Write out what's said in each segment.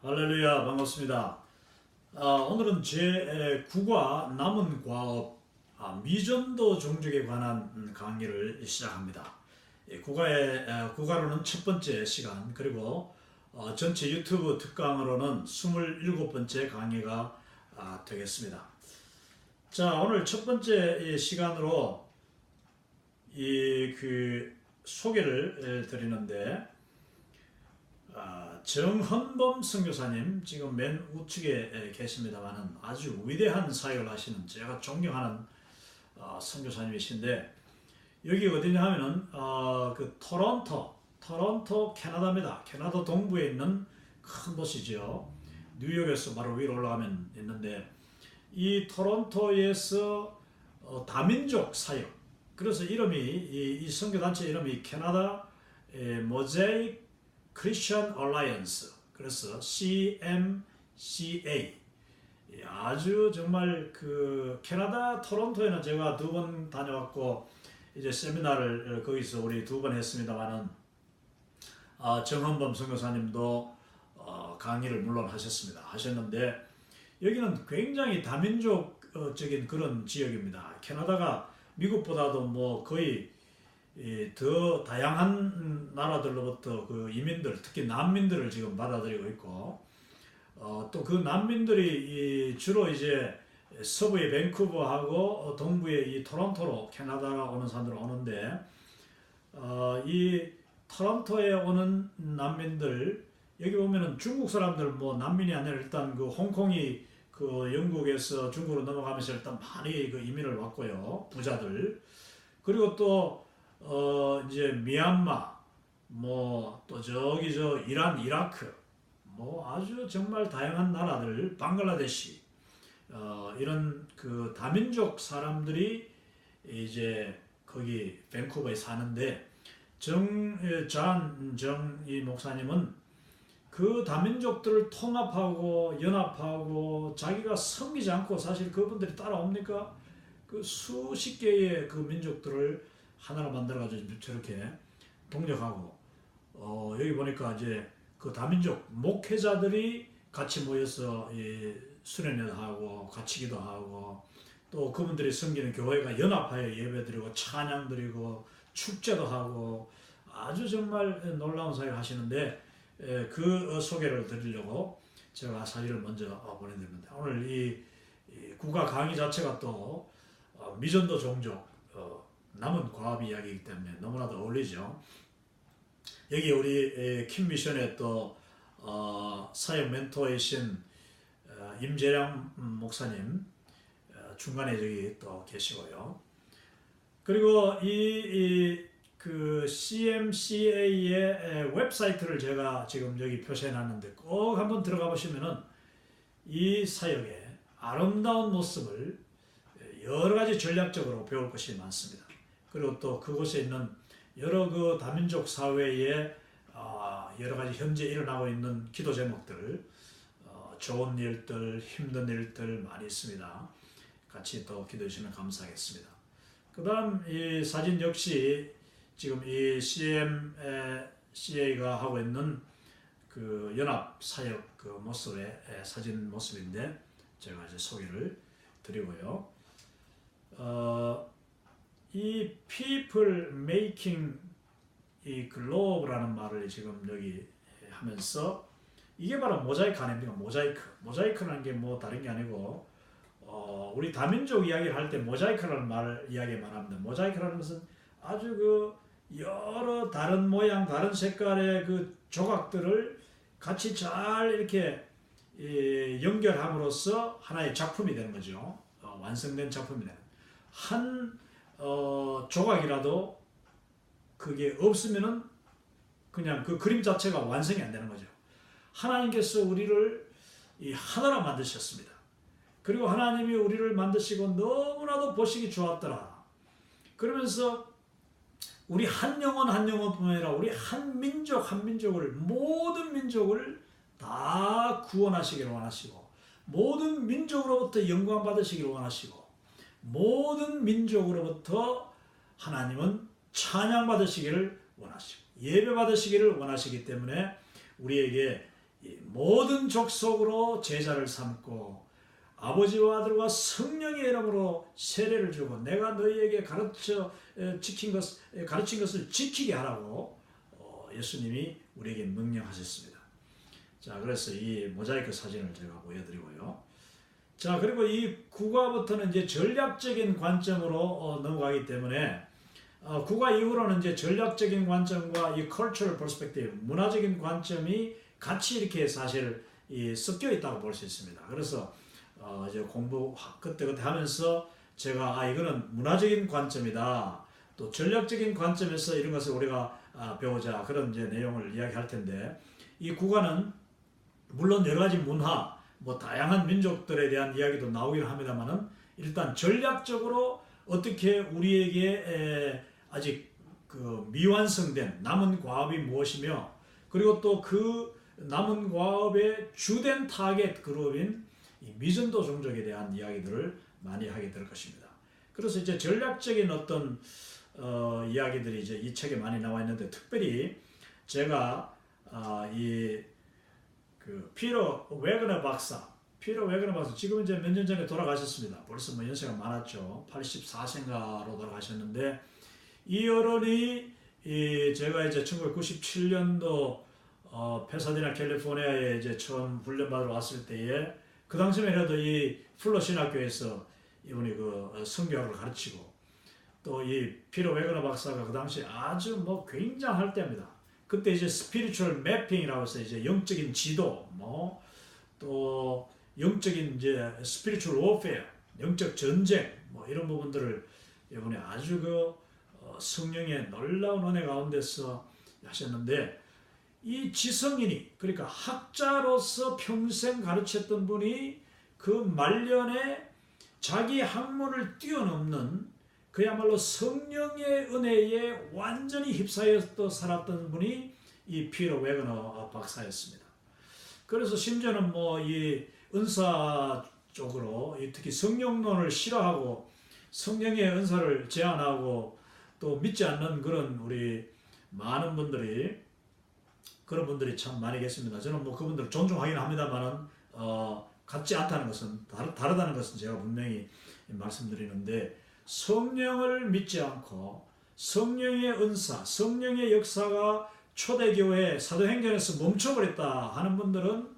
할렐루야, 반갑습니다. 오늘은 제9과 남은 과업 미전도 종족에 관한 강의를 시작합니다. 국가로는 첫 번째 시간, 그리고 전체 유튜브 특강으로는 27번째 강의가 되겠습니다. 자, 오늘 첫 번째 시간으로 소개를 드리는데, 정헌범 선교사님, 지금 맨 우측에 계십니다만은 아주 위대한 사역을 하시는 제가 존경하는 선교사님이신데, 여기 어디냐 하면은 그 토론토 캐나다입니다. 캐나다 동부에 있는 큰 도시죠. 뉴욕에서 바로 위로 올라가면 있는데, 이 토론토에서 다민족 사역, 그래서 이름이 이 선교단체 이름이 캐나다 모자이크 크리스천 얼라이언스, 그래서 CMCA. 아주 정말 그 캐나다 토론토에는 제가 2번 다녀왔고 이제 세미나를 거기서 우리 2번 했습니다만은 정헌범 선교사님도 강의를 물론 하셨는데, 여기는 굉장히 다민족적인 그런 지역입니다. 캐나다가 미국보다도 뭐 거의 더 다양한 나라들로부터 그 이민들, 특히 난민들을 지금 받아들이고 있고, 또 그 난민들이 주로 이제 서부의 밴쿠버하고 동부의 이 토론토로 캐나다가 오는 사람들 오는데, 이 토론토에 오는 난민들, 여기 보면은 중국 사람들 뭐 난민이 아니라 일단 그 홍콩이 그 영국에서 중국으로 넘어가면서 일단 많이 그 이민을 왔고요, 부자들. 그리고 또 이제 미얀마, 뭐 또 저기 이란, 이라크, 뭐 아주 정말 다양한 나라들, 방글라데시, 이런 그 다민족 사람들이 이제 거기 밴쿠버에 사는데, 이 목사님은 그 다민족들을 통합하고 연합하고 자기가 섬기지 않고, 사실 그분들이 따라옵니까? 그 수십 개의 그 민족들을 하나로 만들어가지고 저렇게 동력하고, 여기 보니까 이제 그 다민족 목회자들이 같이 모여서 수련회도 하고 같이 기도하고, 또 그분들이 섬기는 교회가 연합하여 예배드리고 찬양드리고 축제도 하고, 아주 정말 놀라운 사역을 하시는데, 그 소개를 드리려고 제가 사진을 먼저 보내드립니다. 오늘 이 국가 강의 자체가 또 미전도 종족, 남은 과업 이야기이기 때문에 너무나도 어울리죠. 여기 우리 킴미션의 또 사역 멘토이신 임재량 목사님 중간에 저기 또 계시고요. 그리고 그 CMCA의 웹사이트를 제가 지금 여기 표시해 놨는데, 꼭 한번 들어가 보시면은 이 사역의 아름다운 모습을 여러 가지 전략적으로 배울 것이 많습니다. 그리고 또 그곳에 있는 여러 그 다민족 사회에 여러 가지 현재 일어나고 있는 기도 제목들, 좋은 일들, 힘든 일들 많이 있습니다. 같이 또 기도해 주시면 감사하겠습니다. 그 다음 이 사진 역시 지금 이 CMCA가 하고 있는 그 연합 사역 그 모습의 사진 모습인데, 제가 이제 소개를 드리고요. 이 people making 이 globe라는 말을 지금 여기 하면서, 이게 바로 모자이크 아닙니까? 모자이크라는 게 뭐 다른 게 아니고, 우리 다민족 이야기를 할 때 모자이크라는 말 이야기 말합니다. 모자이크라는 것은 아주 그 여러 다른 모양, 다른 색깔의 그 조각들을 같이 잘 이렇게 연결함으로써 하나의 작품이 되는 거죠. 완성된 작품이 되는. 한 조각이라도 그게 없으면은 그냥 그 그림 자체가 완성이 안 되는 거죠. 하나님께서 우리를 이 하나로 만드셨습니다. 그리고 하나님이 우리를 만드시고 너무나도 보시기 좋았더라. 그러면서 우리 한 영혼 한 영혼뿐만 아니라 우리 한 민족 한 민족을, 모든 민족을 다 구원하시기를 원하시고, 모든 민족으로부터 영광 받으시기를 원하시고, 모든 민족으로부터 하나님은 찬양 받으시기를 원하시고 예배 받으시기를 원하시기 때문에, 우리에게 이 모든 족속으로 제자를 삼고 아버지와 아들과 성령의 이름으로 세례를 주고 내가 너희에게 가르친 것을 지키게 하라고 예수님이 우리에게 명령하셨습니다. 자, 그래서 이 모자이크 사진을 제가 보여드리고요. 자, 그리고 이 국가부터는 이제 전략적인 관점으로 넘어가기 때문에 국가 이후로는 이제 전략적인 관점과 이 cultural perspective, 문화적인 관점이 같이 이렇게 사실 섞여 있다고 볼 수 있습니다. 그래서 이제 공부 그때 하면서 제가 이거는 문화적인 관점이다. 또 전략적인 관점에서 이런 것을 우리가 배우자 그런 이제 내용을 이야기할 텐데 이 국가는 물론 여러 가지 문화, 뭐 다양한 민족들에 대한 이야기도 나오긴 합니다만은 일단 전략적으로 어떻게 우리에게 아직 그 미완성된 남은 과업이 무엇이며 그리고 또 그 남은 과업의 주된 타겟 그룹인 이 미전도 종족에 대한 이야기들을 많이 하게 될 것입니다. 그래서 이제 전략적인 어떤 이야기들이 이제 이 책에 많이 나와 있는데 특별히 제가 그 피터 웨그너 박사 지금 이제 몇 년 전에 돌아가셨습니다. 벌써 뭐 연세가 많았죠. 84세인가로 돌아가셨는데 이 어른이 제가 이제 1997년도 페사디나 캘리포니아에 이제 처음 훈련받으러 왔을 때에 그 당시만 해도 이 플러 신학교에서 이분이 그 성경을 가르치고 또 이 피터 웨그너 박사가 그 당시 아주 뭐 굉장할 때입니다. 그때 이제 스피리추얼 매핑이라고 해서 이제 영적인 지도 또 영적인 이제 스피리추얼 워페어, 영적 전쟁 이런 부분들을 이번에 아주 그 성령의 놀라운 은혜 가운데서 하셨는데 이 지성인이 그러니까 학자로서 평생 가르쳤던 분이 그 말년에 자기 학문을 뛰어넘는 그야말로 성령의 은혜에 완전히 휩싸여 살았던 분이 이 피터 웨그너 박사였습니다. 그래서 심지어는 뭐 이 은사 쪽으로 특히 성령론을 싫어하고 성령의 은사를 제한하고 또 믿지 않는 그런 우리 많은 분들이 그런 분들이 참 많이 계십니다. 저는 뭐 그분들을 존중하긴 합니다만은 같지 않다는 것은 다르다는 것은 제가 분명히 말씀드리는데 성령을 믿지 않고 성령의 은사, 성령의 역사가 초대교회 사도행전에서 멈춰버렸다 하는 분들은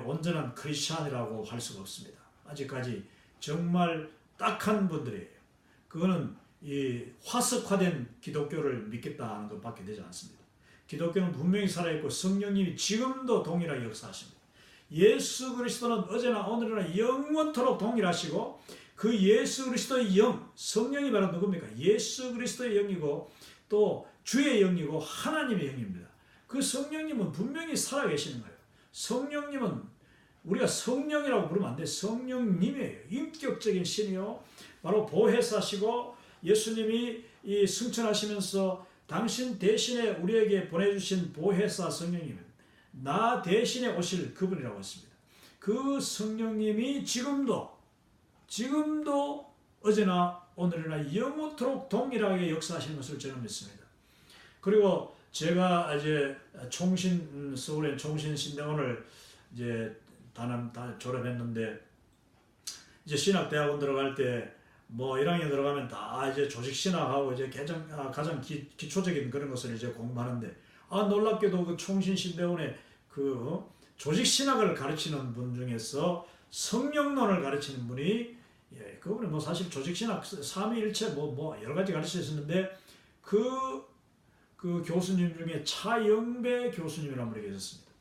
온전한 크리스찬이라고 할 수가 없습니다. 아직까지 정말 딱한 분들이에요. 그거는 이 화석화된 기독교를 믿겠다 하는 것밖에 되지 않습니다. 기독교는 분명히 살아있고 성령님이 지금도 동일하게 역사하십니다. 예수 그리스도는 어제나 오늘이나 영원토록 동일하시고 그 예수 그리스도의 영, 성령이 바로 누굽니까? 예수 그리스도의 영이고 또 주의 영이고 하나님의 영입니다. 그 성령님은 분명히 살아계시는 거예요. 성령님은 우리가 성령이라고 부르면 안 돼. 성령님이에요. 인격적인 신이요. 바로 보혜사시고 예수님이 이 승천하시면서 당신 대신에 우리에게 보내주신 보혜사 성령님은 나 대신에 오실 그분이라고 했습니다. 그 성령님이 지금도 어제나 오늘이나 영원토록 동일하게 역사하시는 것을 저는 믿습니다. 그리고 제가 이제 서울의 총신신대원을 이제 다 졸업했는데 이제 신학대학원 들어갈 때 뭐 1학년 들어가면 다 이제 조직신학하고 이제 가장 기초적인 그런 것을 이제 공부하는데 놀랍게도 그 총신신대원의 그 조직신학을 가르치는 분 중에서 성령론을 가르치는 분이 그분이 뭐 사실 조직신학 삼위일체 뭐 여러 가지 가르치셨는데 그 교수님 중에 차영배 교수님이라는 분이 계셨습니다.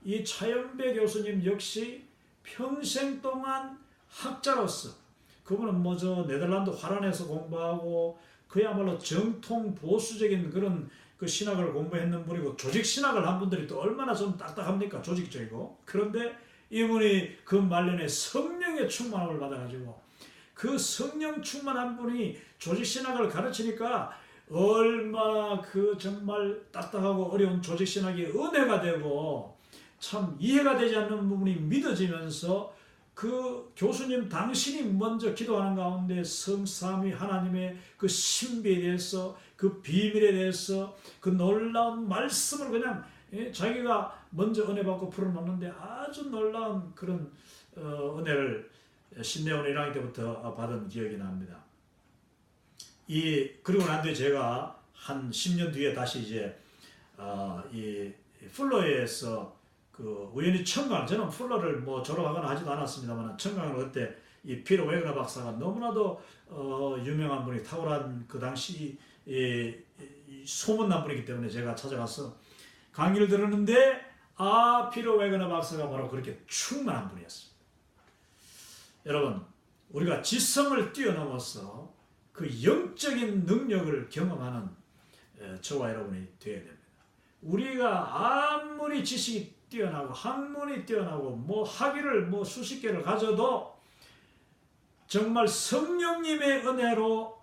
이 차영배 교수님 역시 평생 동안 학자로서 그분은 뭐 저 네덜란드 화란에서 공부하고 그야말로 정통 보수적인 그런 그 신학을 공부했는 분이고 조직 신학을 한 분들이 또 얼마나 좀 딱딱합니까? 조직적이고. 그런데 이분이 그 말년에 성령의 충만함을 받아가지고 그 성령 충만한 분이 조직 신학을 가르치니까 얼마나 그 정말 딱딱하고 어려운 조직 신학이 은혜가 되고 참 이해가 되지 않는 부분이 믿어지면서 그 교수님 당신이 먼저 기도하는 가운데 성삼위 하나님의 그 신비에 대해서 그 비밀에 대해서 그 놀라운 말씀을 그냥 예? 자기가 먼저 은혜 받고 풀어놓는데 아주 놀라운 그런 은혜를 신내원 1학년 때부터 받은 기억이 납니다. 그리고 난 뒤에 제가 한 10년 뒤에 다시 이제 이 플러에서 그 우연히 청강, 저는 플러를 뭐 졸업하거나 하지도 않았습니다만 청강을 그때 이 피터 웨그너 박사가 너무나도 유명한 분이 탁월한 그 당시 소문난 분이기 때문에 제가 찾아가서 강의를 들었는데 피터 웨그너 박사가 바로 그렇게 충만한 분이었습니다. 여러분, 우리가 지성을 뛰어넘어서 그 영적인 능력을 경험하는 저와 여러분이 되어야 됩니다. 우리가 아무리 지식이 뛰어나고 학문이 뛰어나고 뭐 학위를 뭐 수십 개를 가져도 정말 성령님의 은혜로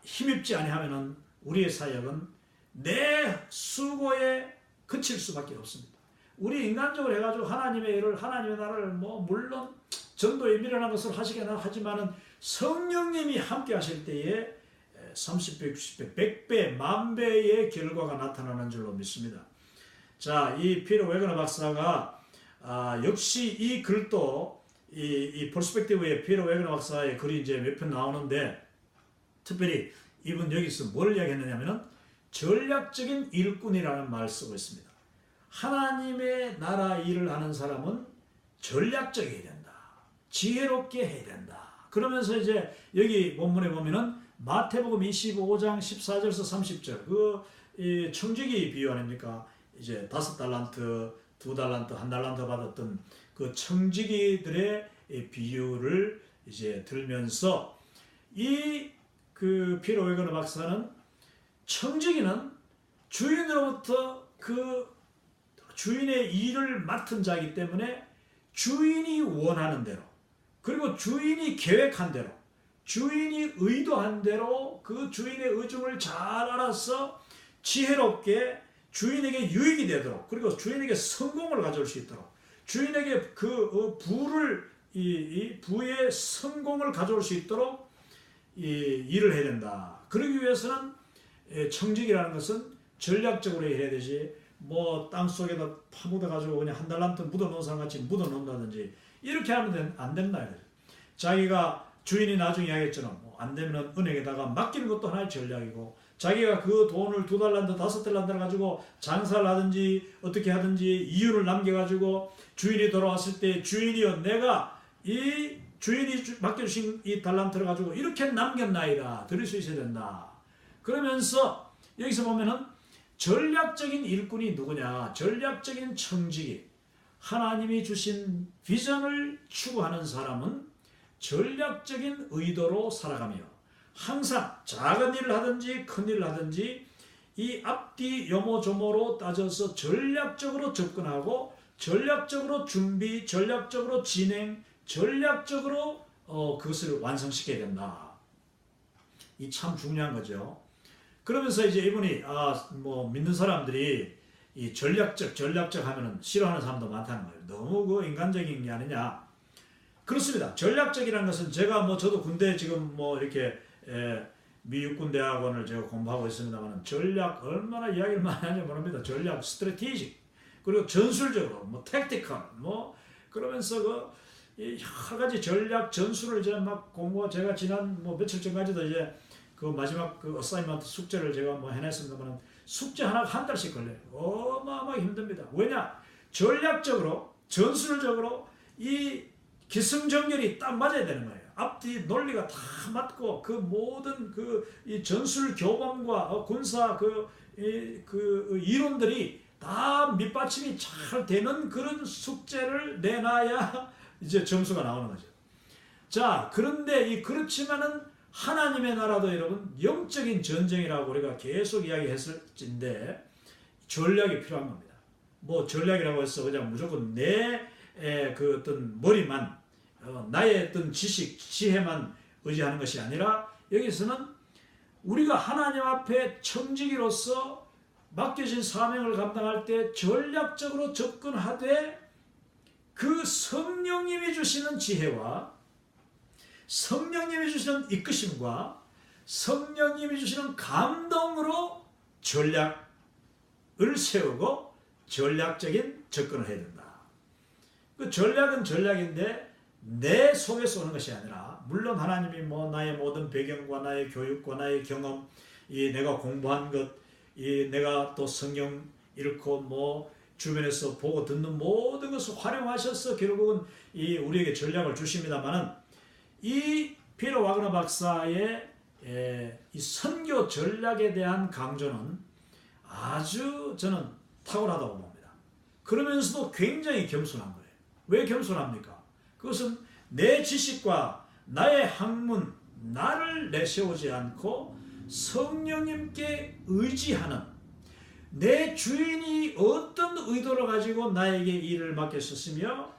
힘입지 아니하면은 우리의 사역은 내 수고에 그칠 수밖에 없습니다. 우리 인간적으로 해가지고 하나님의 일을, 하나님의 나라를 뭐 물론 전도에 미련한 것을 하시긴 하지만은 성령님이 함께 하실 때에 30배, 60배, 100배, 만배의 결과가 나타나는 줄로 믿습니다. 자, 이 피터 웨그너 박사가 역시 이 글도 이 퍼스펙티브의 피터 웨그너 박사의 글이 이제 몇 편 나오는데 특별히 이분 여기서 뭘 이야기했느냐면은 전략적인 일꾼이라는 말을 쓰고 있습니다. 하나님의 나라 일을 하는 사람은 전략적이어야 된다. 지혜롭게 해야 된다. 그러면서 이제 여기 본문에 보면은 마태복음 25장 14절에서 30절 이 청지기 비유 아닙니까? 이제 5달란트, 2달란트, 1달란트 받았던 그 청지기들의 비유를 이제 들면서 그 피터 웨그너 박사는 청지기는 주인으로부터 그 주인의 일을 맡은 자이기 때문에 주인이 원하는 대로 그리고 주인이 계획한 대로 주인이 의도한 대로 그 주인의 의중을 잘 알아서 지혜롭게 주인에게 유익이 되도록 그리고 주인에게 성공을 가져올 수 있도록 주인에게 그 부의 성공을 가져올 수 있도록 일을 해야 된다. 그러기 위해서는 청직이라는 것은 전략적으로 해야 되지 뭐 땅속에다 파묻어 가지고 그냥 1달란트 묻어 놓은 사람 같이 묻어 놓는다든지 이렇게 하면 안 된다. 자기가 주인이 나중에 이야기했잖아. 안 되면 은행에다가 맡기는 것도 하나의 전략이고 자기가 그 돈을 2달란트, 5달란트를 가지고 장사를 하든지 어떻게 하든지 이윤을 남겨가지고 주인이 돌아왔을 때 주인이여 내가 이 주인이 맡겨주신 이 달란트를 가지고 이렇게 남겼나이다. 드릴 수 있어야 된다. 그러면서 여기서 보면은 전략적인 일꾼이 누구냐? 전략적인 청지기. 하나님이 주신 비전을 추구하는 사람은 전략적인 의도로 살아가며 항상 작은 일을 하든지 큰 일을 하든지 이 앞뒤 요모조모로 따져서 전략적으로 접근하고 전략적으로 준비, 전략적으로 진행, 전략적으로 그것을 완성시켜야 된다. 이 참 중요한 거죠. 그러면서 이제 이분이 뭐 믿는 사람들이 이 전략적 하면은 싫어하는 사람도 많다는 거예요. 너무 그 인간적인 게 아니냐. 그렇습니다. 전략적이라는 것은 저도 군대 지금 뭐 이렇게 미 육군대학원을 제가 공부하고 있습니다만 전략 얼마나 이야기를 많이 하는지 모릅니다. 전략, 스트래티직 그리고 전술적으로 뭐 택티컬 뭐 그러면서 여러 가지 전략 전술을 제가 막 공부 제가 지난 뭐 며칠 전까지도 이제 그 마지막 그 어사이먼트 숙제를 제가 뭐 해냈습니다만 숙제 하나가 한 달씩 걸려요. 어마어마하게 힘듭니다. 왜냐? 전략적으로 전술적으로 이 기승전결이 딱 맞아야 되는 거예요. 앞뒤 논리가 다 맞고 그 모든 이 전술 교범과 군사 이론들이 다 밑받침이 잘 되는 그런 숙제를 내놔야 이제 점수가 나오는 거죠. 자, 그런데 그렇지만은 하나님의 나라도 여러분 영적인 전쟁이라고 우리가 계속 이야기했을진데 전략이 필요한 겁니다. 뭐 전략이라고 해서 그냥 무조건 내 그 어떤 머리만 나의 어떤 지식, 지혜만 의지하는 것이 아니라 여기서는 우리가 하나님 앞에 청지기로서 맡겨진 사명을 감당할 때 전략적으로 접근하되 그 성령님이 주시는 지혜와 성령님이 주시는 이끄심과 성령님이 주시는 감동으로 전략을 세우고 전략적인 접근을 해야 된다. 그 전략은 전략인데 내 속에서 오는 것이 아니라, 물론 하나님이 뭐 나의 모든 배경과 나의 교육과 나의 경험, 이 내가 공부한 것, 이 내가 또 성경 읽고 뭐 주변에서 보고 듣는 모든 것을 활용하셔서 결국은 이 우리에게 전략을 주십니다만은, 이 피터 와그너 박사의 이 선교 전략에 대한 강조는 아주 저는 탁월하다고 봅니다. 그러면서도 굉장히 겸손한 거예요. 왜 겸손합니까? 그것은 내 지식과 나의 학문, 나를 내세우지 않고 성령님께 의지하는, 내 주인이 어떤 의도를 가지고 나에게 일을 맡겼었으며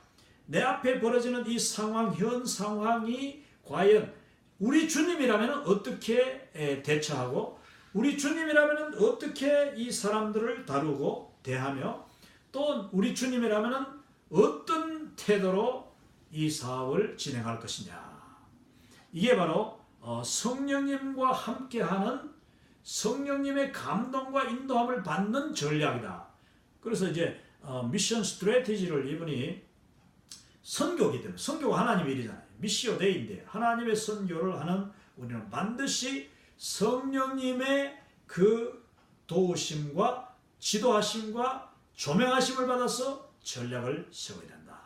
내 앞에 벌어지는 이 상황, 현 상황이 과연 우리 주님이라면 어떻게 대처하고, 우리 주님이라면 어떻게 이 사람들을 다루고 대하며, 또 우리 주님이라면 어떤 태도로 이 사업을 진행할 것이냐. 이게 바로 성령님과 함께하는, 성령님의 감동과 인도함을 받는 전략이다. 그래서 이제 미션 스트래티지를 이분이, 선교기 때문에, 선교가 하나님의 일이잖아요. 미시오 데이인데 하나님의 선교를 하는 우리는 반드시 성령님의 그 도우심과 지도하심과 조명하심을 받아서 전략을 세워야 된다.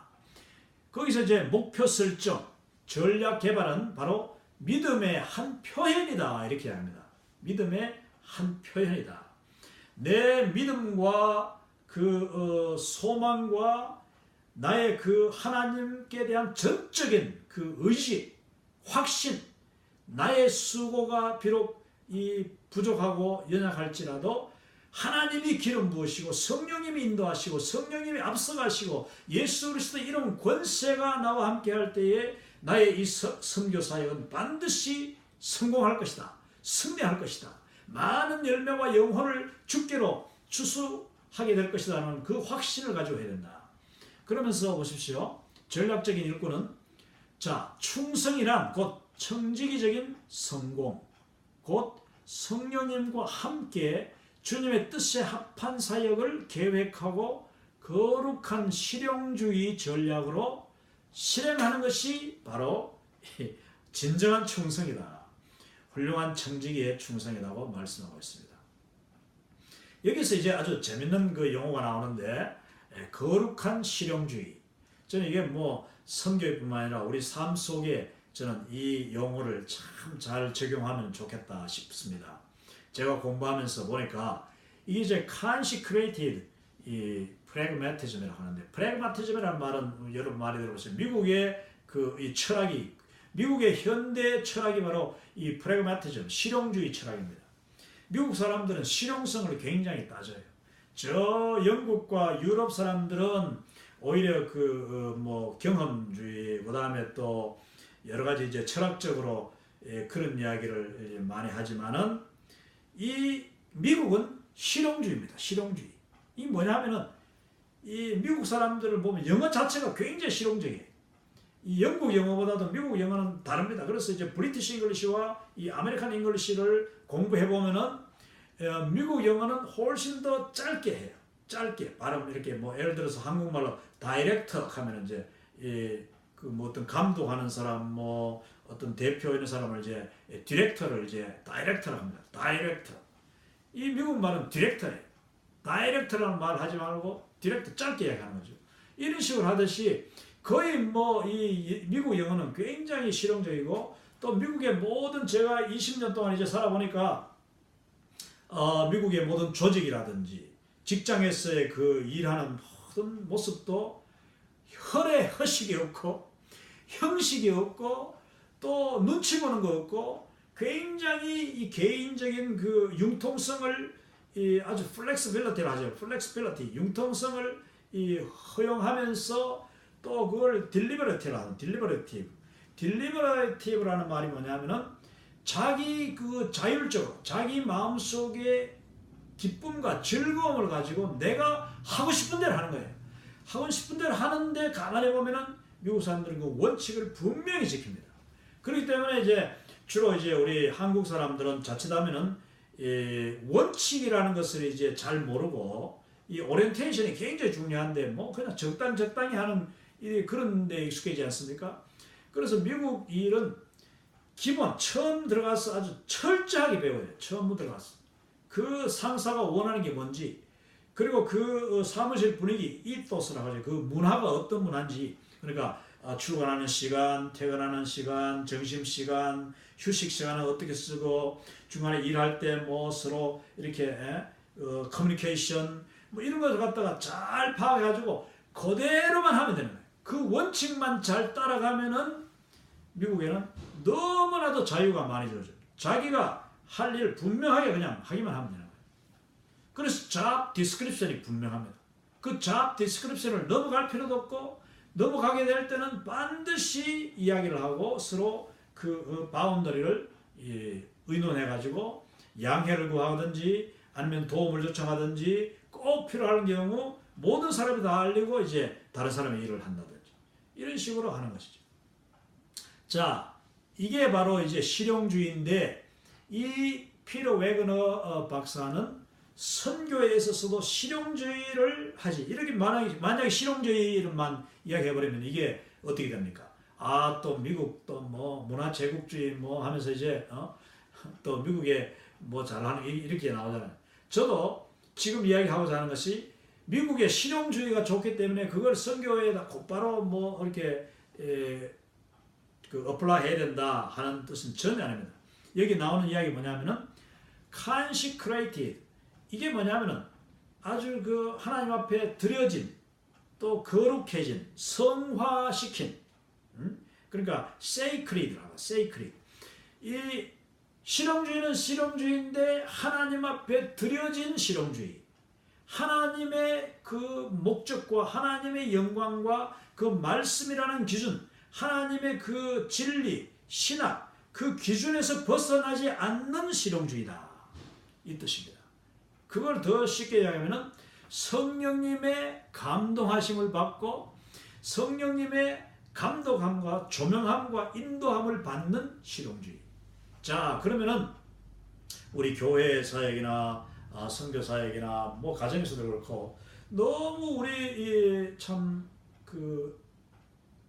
거기서 이제 목표 설정, 전략 개발은 바로 믿음의 한 표현이다, 이렇게 합니다. 믿음의 한 표현이다. 내 믿음과 그 소망과 나의 그 하나님께 대한 전적인 그 의지, 확신, 나의 수고가 비록 이 부족하고 연약할지라도 하나님이 기름 부으시고 성령님이 인도하시고 성령님이 앞서가시고 예수 그리스도 이런 권세가 나와 함께할 때에 나의 이 선교 사역은 반드시 성공할 것이다. 승리할 것이다. 많은 열매와 영혼을 주께로 추수하게 될 것이라는 그 확신을 가지고 해야 된다. 그러면서 보십시오. 전략적인 일꾼은, 자, 충성이란 곧 청지기적인 성공, 곧 성령님과 함께 주님의 뜻에 합한 사역을 계획하고 거룩한 실용주의 전략으로 실행하는 것이 바로 진정한 충성이다. 훌륭한 청지기의 충성이라고 말씀하고 있습니다. 여기서 이제 아주 재밌는 그 용어가 나오는데, 거룩한 실용주의. 저는 이게 뭐 선교뿐만 아니라 우리 삶 속에 저는 이 용어를 참 잘 적용하면 좋겠다 싶습니다. 제가 공부하면서 보니까 이게 이제 consecrated 이 pragmatism이라고 하는데, pragmatism이라는 말은 여러분 많이 들어보세요. 미국의 그 이 철학이, 미국의 현대 철학이 바로 이 pragmatism, 실용주의 철학입니다. 미국 사람들은 실용성을 굉장히 따져요. 저 영국과 유럽 사람들은 오히려 그 뭐 경험주의, 그다음에 또 여러 가지 이제 철학적으로 그런 이야기를 많이 하지만은 이 미국은 실용주의입니다. 실용주의. 이 뭐냐면은 이 미국 사람들을 보면 영어 자체가 굉장히 실용적이에요. 이 영국 영어보다도 미국 영어는 다릅니다. 그래서 이제 브리티시 잉글리시와 이 아메리칸 잉글리시를 공부해 보면은 미국 영어는 훨씬 더 짧게 해요. 짧게 발음 이렇게 뭐 예를 들어서 한국말로 다이렉터 하면은 이제 그 뭐 어떤 감독하는 사람, 뭐 어떤 대표 있는 사람을 이제 디렉터를 이제 다이렉터라고 합니다. 다이렉터. 이 미국 말은 디렉터예요. 다이렉터라는 말 하지 말고 디렉터 짧게 얘기하는 거죠. 이런 식으로 하듯이 거의 뭐 이 미국 영어는 굉장히 실용적이고, 또 미국의 모든, 제가 20년 동안 이제 살아보니까 미국의 모든 조직이라든지 직장에서의 그 일하는 모든 모습도 혈에 허식이 없고 형식이 없고 또 눈치 보는 거 없고 굉장히 이 개인적인 그 융통성을 아주 플렉스빌리티를 하죠. 플렉스빌리티, 융통성을 허용하면서 또 그걸 딜리버러티라는, 딜리버러티브라는 말이 뭐냐면은 자기 그 자율적으로 자기 마음속에 기쁨과 즐거움을 가지고 내가 하고 싶은 대로 하는 거예요. 하고 싶은 대로 하는데 가만히 보면은 미국 사람들은 그 원칙을 분명히 지킵니다. 그렇기 때문에 이제 주로 이제 우리 한국 사람들은 자칫하면은 원칙이라는 것을 이제 잘 모르고 이 오리엔테이션이 굉장히 중요한데 뭐 그냥 적당히 하는 그런 데 익숙해지지 않습니까? 그래서 미국 일은 기본 처음 들어가서 아주 철저하게 배워야 돼요. 처음 들어가서. 그 상사가 원하는 게 뭔지, 그리고 그 사무실 분위기, 이토스라고 하죠. 그 문화가 어떤 문화인지, 그러니까 출근하는 시간, 퇴근하는 시간, 점심시간, 휴식 시간은 어떻게 쓰고, 중간에 일할 때 뭐 서로 이렇게 커뮤니케이션 뭐 이런 걸 갖다가 잘 파악해가지고 그대로만 하면 되는 거예요. 그 원칙만 잘 따라가면은 미국에는 너무나도 자유가 많이 주어져요. 자기가 할 일 분명하게 그냥 하기만 하면 되는 거예요. 그래서 잡 디스크립션이 분명합니다. 그 잡 디스크립션을 넘어갈 필요도 없고, 넘어가게 될 때는 반드시 이야기를 하고 서로 그 바운더리를 의논해가지고 양해를 구하든지 아니면 도움을 요청하든지, 꼭 필요한 경우 모든 사람이 다 알리고 이제 다른 사람의 일을 한다든지 이런 식으로 하는 것이죠. 자, 이게 바로 이제 실용주의인데, 이 피터 웨그너 박사는 선교에 있어서도 실용주의를 하지. 이렇게 만약에 실용주의를만 이야기해버리면 이게 어떻게 됩니까? 또 미국 또 뭐 문화 제국주의 뭐 하면서 이제 또 미국에 뭐 잘하는 이렇게 나오잖아요. 저도 지금 이야기하고자 하는 것이 미국의 실용주의가 좋기 때문에 그걸 선교에다 곧바로 뭐 이렇게 그 어플라이 해야 된다 하는 뜻은 전혀 아닙니다. 여기 나오는 이야기 뭐냐면은 consecrated, 이게 뭐냐면은 아주 그 하나님 앞에 드려진, 또 거룩해진, 성화시킨, 그러니까 sacred라고, sacred. 이 실용주의는 실용주의인데 하나님 앞에 드려진 실용주의. 하나님의 그 목적과 하나님의 영광과 그 말씀이라는 기준, 하나님의 그 진리, 신학, 그 기준에서 벗어나지 않는 실용주의다, 이 뜻입니다. 그걸 더 쉽게 이야기하면 성령님의 감동하심을 받고 성령님의 감독함과 조명함과 인도함을 받는 실용주의. 자, 그러면은 우리 교회 사역이나 선교 사역이나 뭐 가정에서도 그렇고 너무 우리 참 그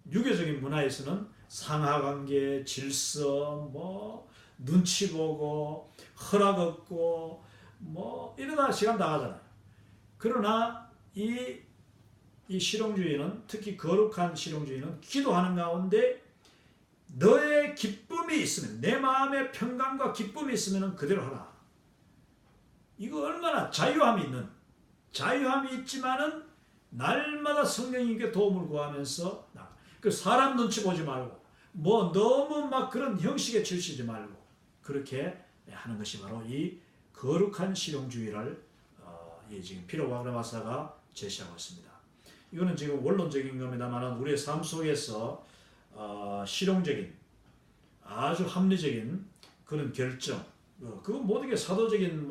유교적인 문화에서는 상하관계, 질서, 뭐 눈치 보고 허락 얻고 뭐 이러다 시간 다 가잖아요. 그러나 이 실용주의는, 특히 거룩한 실용주의는 기도하는 가운데 너의 기쁨이 있으면, 내 마음의 평강과 기쁨이 있으면 그대로 하라. 이거 얼마나 자유함이 있지만은 날마다 성령님께 도움을 구하면서 그 사람 눈치 보지 말고 뭐 너무 막 그런 형식에 치우치지 말고 그렇게 하는 것이 바로 이 거룩한 실용주의를 지금 피터 웨그너 박사가 제시하고 있습니다. 이거는 지금 원론적인 겁니다만 우리의 삶 속에서 실용적인, 아주 합리적인 그런 결정, 그 모든 게 사도적인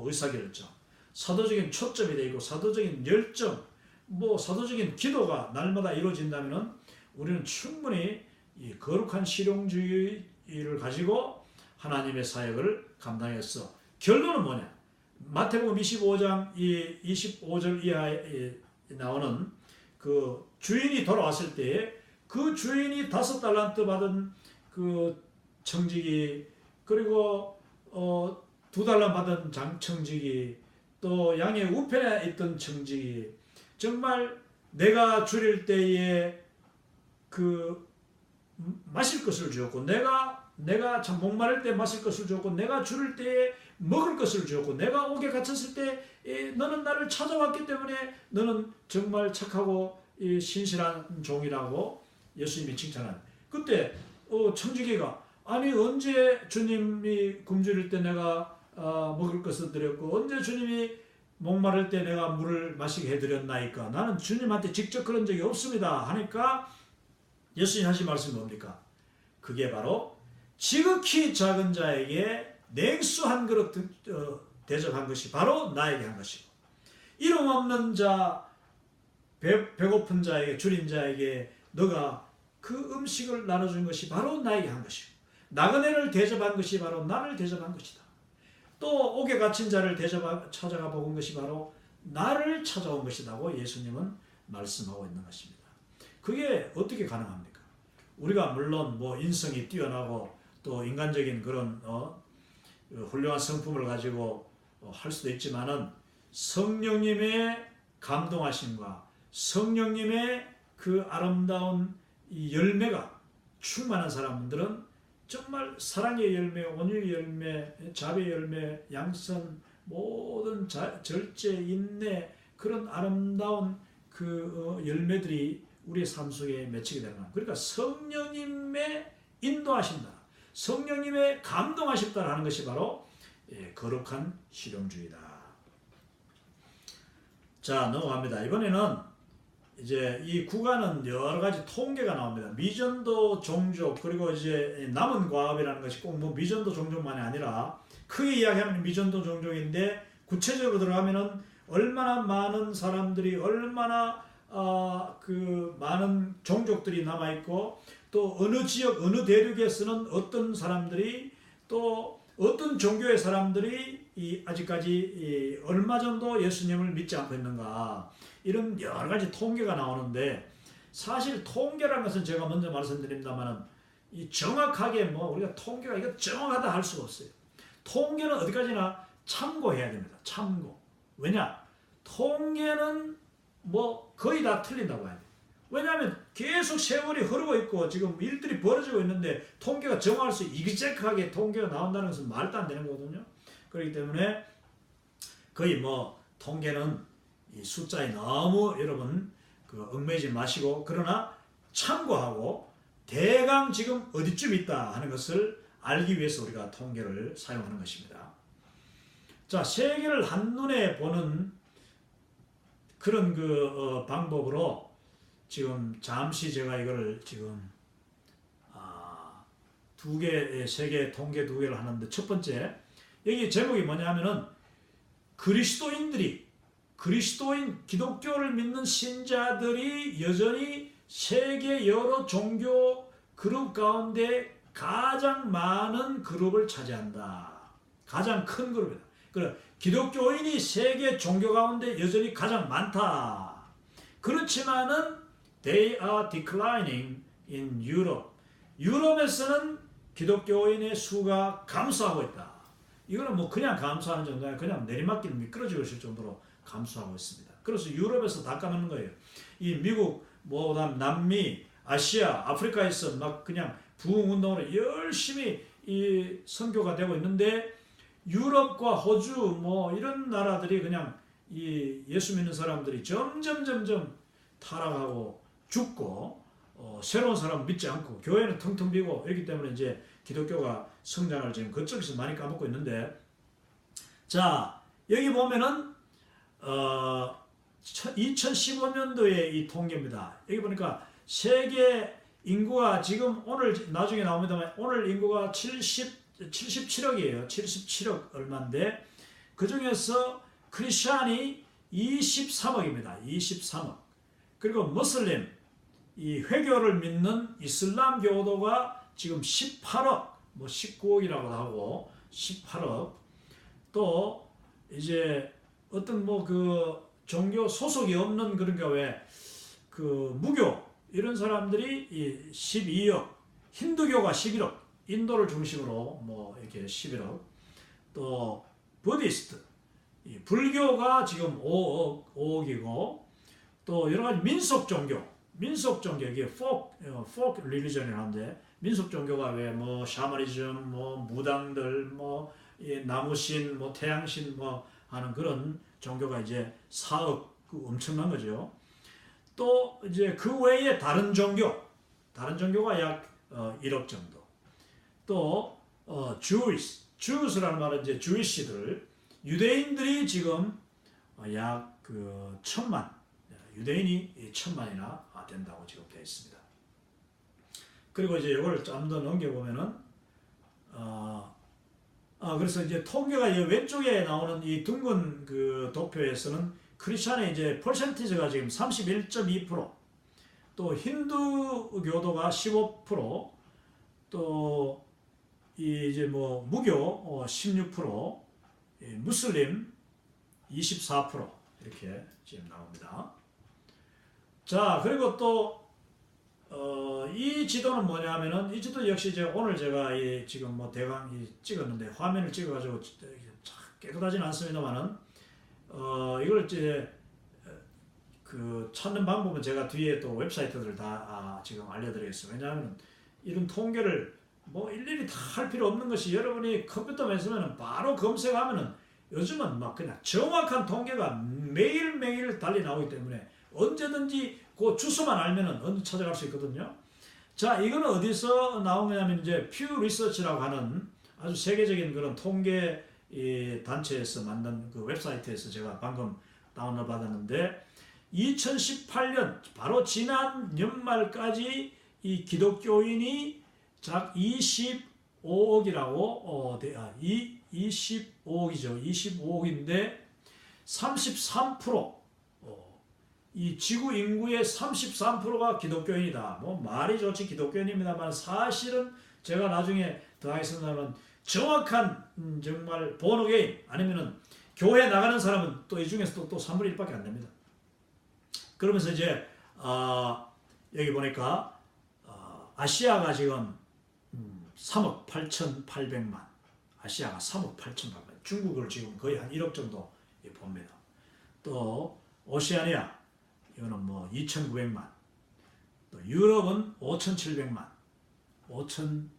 의사결정, 사도적인 초점이 되고 사도적인 열정, 사도적인 기도가 날마다 이루어진다면 우리는 충분히 이 거룩한 실용주의를 가지고 하나님의 사역을 감당해서, 결론은 뭐냐? 마태복음 25장 25절 이하에 나오는 그 주인이 돌아왔을 때에 그 주인이 5달란트 받은 그 청지기, 그리고 2달란트 받은 청지기, 또 양의 우편에 있던 청지기, 정말 내가 줄일 때에 그 마실 것을 주었고, 내가 참 목마를 때 마실 것을 주었고, 내가 줄일 때에 먹을 것을 주었고, 내가 옥에 갇혔을 때 너는 나를 찾아왔기 때문에 너는 정말 착하고 신실한 종이라고 예수님이 칭찬하는. 그때 청지기가 아니 언제 주님이 굶주릴 때 내가 먹을 것을 드렸고 언제 주님이 목마를 때 내가 물을 마시게 해드렸나이까? 나는 주님한테 직접 그런 적이 없습니다 하니까 예수님 하신 말씀이 뭡니까? 그게 바로 지극히 작은 자에게 냉수 한 그릇 대접한 것이 바로 나에게 한 것이고, 이름 없는 자, 배고픈 자에게, 줄인 자에게 너가 그 음식을 나눠준 것이 바로 나에게 한 것이고, 나그네를 대접한 것이 바로 나를 대접한 것이다. 또 옥에 갇힌 자를 찾아가 본 것이 바로 나를 찾아온 것이라고 예수님은 말씀하고 있는 것입니다. 그게 어떻게 가능합니까? 우리가 물론 뭐 인성이 뛰어나고 또 인간적인 그런 훌륭한 성품을 가지고 할 수도 있지만은 성령님의 감동하심과 성령님의 그 아름다운 이 열매가 충만한 사람들은 정말 사랑의 열매, 온유의 열매, 자비의 열매, 양선, 모든 절제, 인내, 그런 아름다운 그 열매들이 우리의 삶 속에 맺히게 되는 거예요. 그러니까 성령님의 인도하신다, 성령님의 감동하신다라는 것이 바로 거룩한 실용주의다. 자, 넘어갑니다. 이번에는 이제 이 구간은 여러 가지 통계가 나옵니다. 미전도 종족, 그리고 이제 남은 과업이라는 것이 꼭 뭐 미전도 종족만이 아니라 크게 이야기하면 미전도 종족인데 구체적으로 들어가면은 얼마나 많은 사람들이, 얼마나 그 많은 종족들이 남아 있고, 또 어느 지역, 어느 대륙에서는 어떤 사람들이, 또 어떤 종교의 사람들이 아직까지 얼마 정도 예수님을 믿지 않고 있는가, 이런 여러 가지 통계가 나오는데, 사실 통계라는 것은 제가 먼저 말씀드립니다만은 이 정확하게 뭐 우리가 통계가 이거 정확하다 할 수가 없어요. 통계는 어디까지나 참고해야 됩니다. 참고. 왜냐? 통계는 뭐 거의 다 틀린다고 해야 돼요. 왜냐하면 계속 세월이 흐르고 있고 지금 일들이 벌어지고 있는데 통계가 정확할 수, 이그젝하게 통계가 나온다는 것은 말도 안 되는 거거든요. 그렇기 때문에 거의 뭐 통계는 이 숫자에 너무 여러분 그 얽매이지 마시고, 그러나 참고하고 대강 지금 어디쯤 있다 하는 것을 알기 위해서 우리가 통계를 사용하는 것입니다. 자, 세계를 한눈에 보는 그런 그 방법으로 지금 잠시 제가 이거를 지금 세계 통계 2개를 하는데, 첫 번째 여기 제목이 뭐냐 하면은 그리스도인 기독교를 믿는 신자들이 여전히 세계 여러 종교 그룹 가운데 가장 많은 그룹을 차지한다. 가장 큰 그룹이다. 그래, 기독교인이 세계 종교 가운데 여전히 가장 많다. 그렇지만은 they are declining in Europe. 유럽에서는 기독교인의 수가 감소하고 있다. 이거는 뭐 그냥 감소하는 정도가 아니라 그냥 내리막길 미끄러지고 있을 정도로 감소하고 있습니다. 그래서 유럽에서 다 까먹는 거예요. 이 미국, 뭐 그다음 남미, 아시아, 아프리카에서 막 그냥 부흥운동으로 열심히 이 선교가 되고 있는데, 유럽과 호주 뭐 이런 나라들이 그냥 이 예수 믿는 사람들이 점점 타락하고 죽고 새로운 사람 믿지 않고 교회는 텅텅 비고 이렇기 때문에 이제 기독교가 성장을 지금 그쪽에서 많이 까먹고 있는데, 자, 여기 보면은 2015년도에 이 통계입니다. 여기 보니까 세계 인구가 지금 오늘 나중에 나옵니다만 오늘 인구가 77억이에요. 77억 얼마인데 그 중에서 크리스찬이 23억입니다. 23억. 그리고 무슬림, 이 회교를 믿는 이슬람 교도가 지금 18억, 뭐 19억이라고 하고 18억. 또 이제 어떤 뭐 그 종교 소속이 없는, 그러니까 왜 그 무교 이런 사람들이 12억, 힌두교가 11억, 인도를 중심으로 뭐 이렇게 11억, 또 부디스트, 불교가 지금 5억이고, 또 여러 가지 민속 종교 이게 folk religion이라는데, 민속 종교가 왜 뭐 샤머니즘, 뭐 무당들, 뭐 나무신, 뭐 태양신 뭐 하는 그런 종교가 이제 4억, 그 엄청난 거죠. 또 이제 그 외에 다른 종교가 약 1억 정도. 또 Jews라는 말은 이제 주이시들, 유대인들이 지금 약 그 1,000만, 유대인이 1,000만이나 된다고 지금 되어 있습니다. 그리고 이제 이걸 좀 더 넘겨보면은 그래서 이제 통계가 왼쪽에 나오는 이 둥근 그 도표에서는 크리스찬의 이제 퍼센티지가 지금 31.2%, 또 힌두교도가 15%, 또 이제 뭐 무교 16%, 무슬림 24%. 이렇게 지금 나옵니다. 자, 그리고 또 이 지도는 뭐냐면은 이 지도 역시 이제 오늘 제가 지금 뭐 대강 찍었는데 화면을 찍어가지고 깨끗하진 않습니다만은 이걸 이제 그 찾는 방법은 제가 뒤에 또 웹사이트들을 다 지금 알려드리겠습니다. 왜냐하면 이런 통계를 뭐 일일이 다 할 필요 없는 것이 여러분이 컴퓨터만 있으면 바로 검색하면은 요즘은 막 그냥 정확한 통계가 매일매일 달리 나오기 때문에 언제든지 그 주소만 알면은 언제 찾아갈 수 있거든요. 자, 이거는 어디서 나온 거냐면 이제 퓨 리서치라고 하는 아주 세계적인 그런 통계 단체에서 만든 그 웹사이트에서 제가 방금 다운로드 받았는데 2018년 바로 지난 연말까지 이 기독교인이 작 25억이라고 25억이죠. 25억인데 33% 이 지구 인구의 33%가 기독교인이다. 뭐 말이 좋지 기독교인입니다만 사실은 제가 나중에 더 하겠습니다만 정확한 정말 본어게인 아니면은 교회 나가는 사람은 또 이 중에서 또 3분의 1밖에 안 됩니다. 그러면서 이제 여기 보니까 아시아가 지금 3억 8,800만 아시아가 3억 8,800만 중국을 지금 거의 한 1억 정도 봅니다. 또 오세아니아 이거는 뭐 2,900만 또 유럽은 5,700만 5천에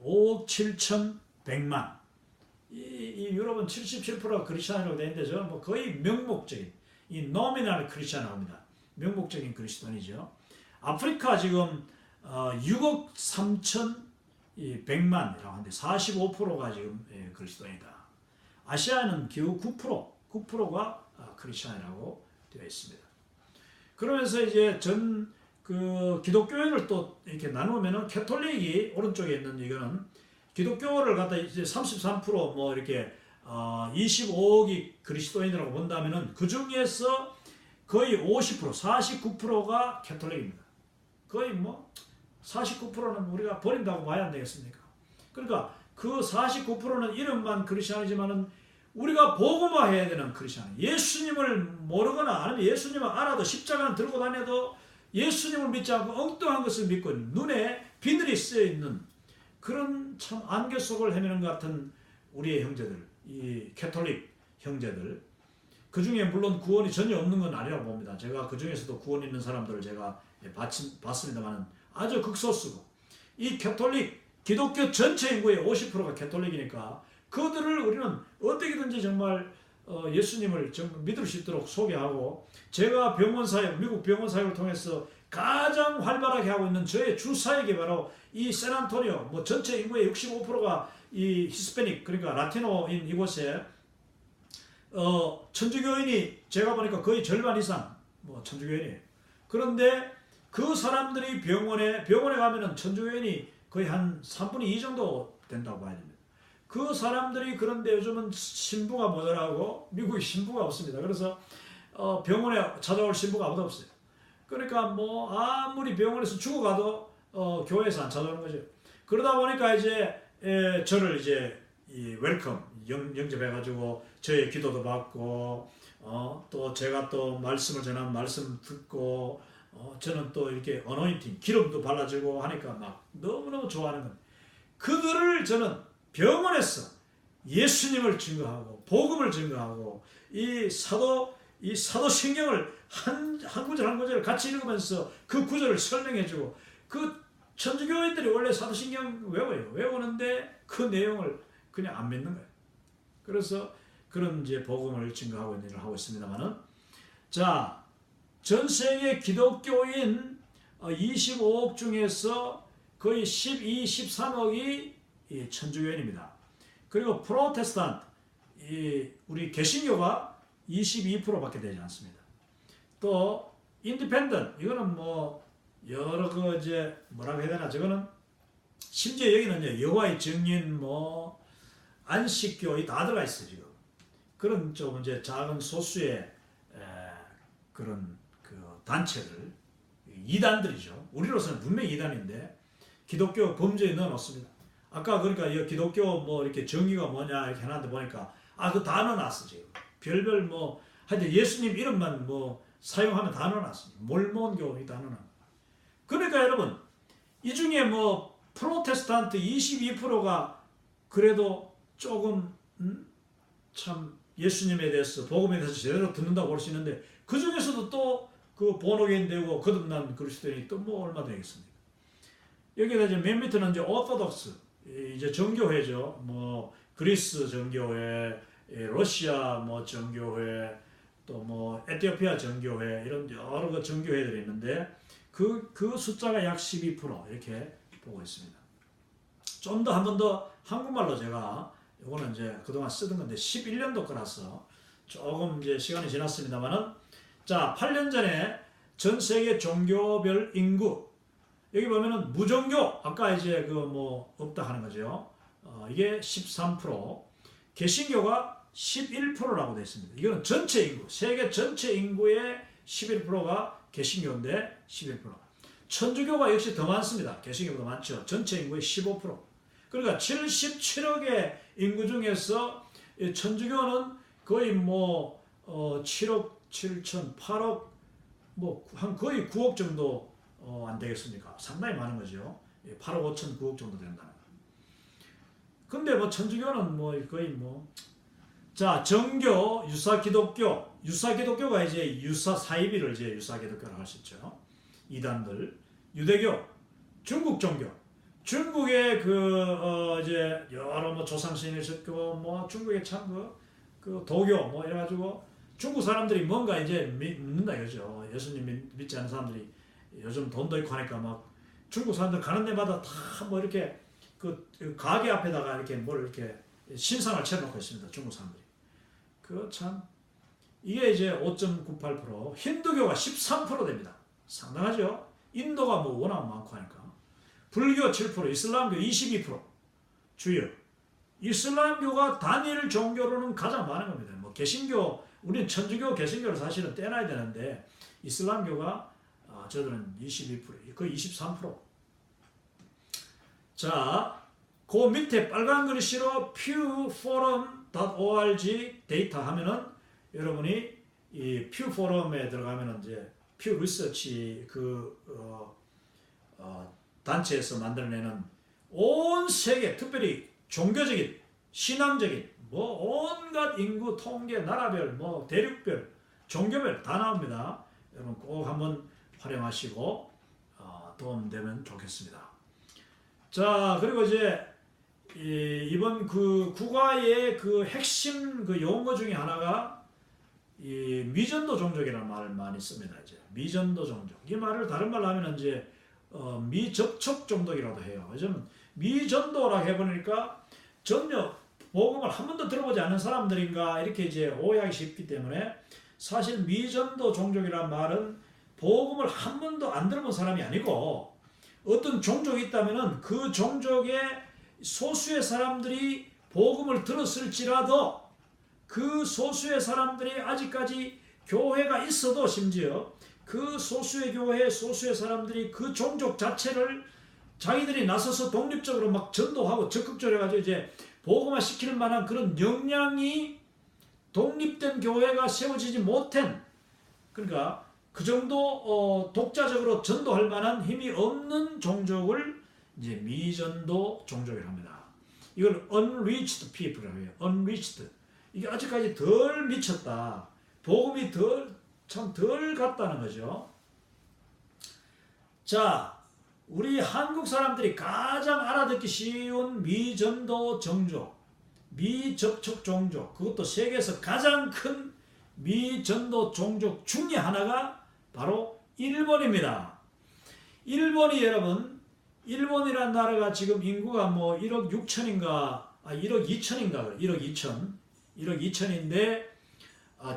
5억 7,100만 이 유럽은 77%가 크리스천이라고 되어 있는데 저는 뭐 거의 명목적인 이 노미널 크리스천입니다. 명목적인 그리스도인이죠. 아프리카 지금 6억 3,100만이라고 하는데 45%가 지금 그리스도인이다. 아시아는 겨우 9%가 크리스천이라고 되어 있습니다. 그러면서 이제 그 기독교인을 또 이렇게 나누면은 캐톨릭이 오른쪽에 있는 이거는 기독교를 갖다 이제 33%뭐 이렇게 25억이 그리스도인이라고 본다면은 그 중에서 거의 50% 49%가 캐톨릭입니다. 거의 뭐 49%는 우리가 버린다고 봐야 안 되겠습니까? 그러니까 그 49%는 이름만 크리스천이지만은 우리가 복음화해야 되는 크리스천. 예수님을 모르거나 아니면 예수님을 알아도 십자가는 들고 다녀도 예수님을 믿지 않고 엉뚱한 것을 믿고 눈에 비늘이 쓰여 있는 그런 참 안개 속을 헤매는 것 같은 우리의 형제들, 이 캐톨릭 형제들. 그 중에 물론 구원이 전혀 없는 건 아니라고 봅니다. 제가 그 중에서도 구원 있는 사람들을 제가 봤습니다만 아주 극소수고 이 캐톨릭 기독교 전체 인구의 50%가 캐톨릭이니까 그들을 우리는 어떻게든지 정말 예수님을 믿을 수 있도록 소개하고 제가 병원 사역, 미국 병원 사역을 통해서 가장 활발하게 하고 있는 저의 주 사역이 바로 이 샌안토니오, 뭐 전체 인구의 65%가 이 히스패닉, 그러니까 라티노인 이곳에 천주교인이 제가 보니까 거의 절반 이상 뭐 천주교인이에요. 그런데 그 사람들이 병원에 가면은 천주교인이 거의 한 3분의 2 정도 된다고 봐야 됩니다. 그 사람들이 그런데 요즘은 신부가 모자라고 미국에 신부가 없습니다. 그래서 병원에 찾아올 신부가 아무도 없어요. 그러니까 뭐 아무리 병원에서 죽어가도 교회에서 안 찾아오는 거죠. 그러다 보니까 이제 저를 이제 이 웰컴 영접해가지고 저의 기도도 받고 또 제가 또 말씀을 전하면 말씀 듣고 저는 또 이렇게 어노인팅 기름도 발라주고 하니까 막 너무너무 좋아하는 겁니다. 그들을 저는 병원에서 예수님을 증거하고 복음을 증거하고 이 사도신경을 한 구절 한 구절을 같이 읽으면서 그 구절을 설명해주고 그 천주교인들이 원래 사도신경 외우는데 그 내용을 그냥 안 믿는 거예요. 그래서 그런 이제 복음을 증거하고 있는 일을 하고 있습니다만은 자, 전 세계 기독교인 25억 중에서 거의 12, 13억이 천주교인입니다. 그리고 프로테스탄트, 우리 개신교가 22%밖에 되지 않습니다. 또 인디펜던트, 이거는 뭐 여러 그 이제 뭐라고 해야 되나, 저거는 심지어 여기는요 여호와의 증인, 뭐 안식교 다 들어가 있어요 지금. 그런 좀 이제 작은 소수의 그런 그 단체들, 이단들이죠. 우리로서는 분명히 이단인데 기독교 범죄에 넣어놓습니다. 아까 그러니까 이 기독교 뭐 이렇게 정의가 뭐냐 이렇게 해놨는데 보니까 그 다 넣어놨어 지금. 별별 뭐 하여튼 예수님 이름만 뭐 사용하면 다 넣어놨어. 몰몬교 다 넣어놨. 그러니까 여러분 이 중에 뭐 프로테스탄트 22%가 그래도 조금 참 예수님에 대해서 복음에 대해서 제대로 듣는다고 볼 수 있는데 그 중에서도 또 그 본어게인 되고 거듭난 그리스도인이 또 뭐 얼마 되겠습니까? 여기다 이제 맨 밑에는 이제 오토독스 이제 정교회죠. 뭐 그리스 정교회, 러시아 뭐 정교회, 또 뭐 에티오피아 정교회 이런 여러 그 정교회들이 있는데 그 숫자가 약 12% 이렇게 보고 있습니다. 좀 더 한 번 더 한국말로 제가 이거는 이제 그동안 쓰던 건데 11년도 거라서 조금 이제 시간이 지났습니다만은 자 8년 전에 전 세계 종교별 인구 여기 보면은 무종교 아까 이제 그 뭐 없다 하는 거죠. 이게 13%, 개신교가 11%라고 되어 있습니다. 이거는 전체 인구, 세계 전체 인구의 11%가 개신교인데 11%. 천주교가 역시 더 많습니다. 개신교보다 많죠. 전체 인구의 15%. 그러니까 77억의 인구 중에서 천주교는 거의 뭐 7억 7천, 8억 뭐 한 거의 9억 정도 안 되겠습니까? 상당히 많은 거죠. 8억 5천, 9억 정도 된다는 거. 근데 뭐 천주교는 뭐 거의 뭐 자, 정교, 유사 기독교가 이제 유사 사이비를 이제 유사 기독교라고 할 수 있죠. 이단들, 유대교, 중국 종교. 중국의 이제 여러 뭐 조상신이 있었고 뭐 중국의 참 그 도교 뭐 이래가지고 중국 사람들이 뭔가 이제 믿는다 이거죠. 예수님 믿지 않는 사람들이 요즘 돈도 있고 하니까 막 중국 사람들 가는 데마다 다 뭐 이렇게 그 가게 앞에다가 이렇게 뭘 이렇게 신상을 채워놓고 있습니다. 중국 사람들이. 참 이게 이제 5.98%, 힌두교가 13% 됩니다. 상당하죠. 인도가 뭐 워낙 많고 하니까. 불교 7%, 이슬람교 22%. 주요. 이슬람교가 단일 종교로는 가장 많은 겁니다. 뭐 개신교, 우리는 천주교, 개신교를 사실은 떼놔야 되는데 이슬람교가 저들은 22%, 거의 23%. 자, 그 밑에 빨간 글씨로 pewforum.org 데이터 하면은 여러분이 이 pewforum에 들어가면은 이제 pew research 단체에서 만들어내는 온 세계, 특별히 종교적인, 신앙적인, 뭐 온갖 인구 통계, 나라별, 뭐 대륙별, 종교별 다 나옵니다. 여러분 꼭 한번 활용하시고 도움되면 좋겠습니다. 자, 그리고 이제 이번 그 국가의 그 핵심 그 용어 중에 하나가 이 미전도 종족이라는 말을 많이 씁니다. 이제 미전도 종족. 이 말을 다른 말로 하면 이제 미접촉 종족이라도 해요. 요즘 미전도라고 해보니까 전혀 복음을 한 번도 들어보지 않은 사람들인가 이렇게 이제 오해하기 쉽기 때문에 사실 미전도 종족이라는 말은 복음을 한 번도 안 들어본 사람이 아니고 어떤 종족이 있다면은 그 종족의 소수의 사람들이 복음을 들었을지라도 그 소수의 사람들이 아직까지 교회가 있어도 심지어 그 소수의 교회, 소수의 사람들이 그 종족 자체를 자기들이 나서서 독립적으로 막 전도하고 적극적으로 해가지고 이제 복음화 시킬 만한 그런 역량이 독립된 교회가 세워지지 못한, 그러니까 그 정도 독자적으로 전도할 만한 힘이 없는 종족을 이제 미전도 종족이라고 합니다. 이걸 unreached people이라고 해요. unreached. 이게 아직까지 덜 미쳤다. 복음이 참 덜 갔다는 거죠. 자, 우리 한국 사람들이 가장 알아듣기 쉬운 미전도 종족, 미접촉 종족, 그것도 세계에서 가장 큰 미전도 종족 중에 하나가 바로 일본입니다. 일본이 여러분, 일본이라는 나라가 지금 인구가 뭐 1억 6천인가, 1억 2천인가, 1억 2천인데,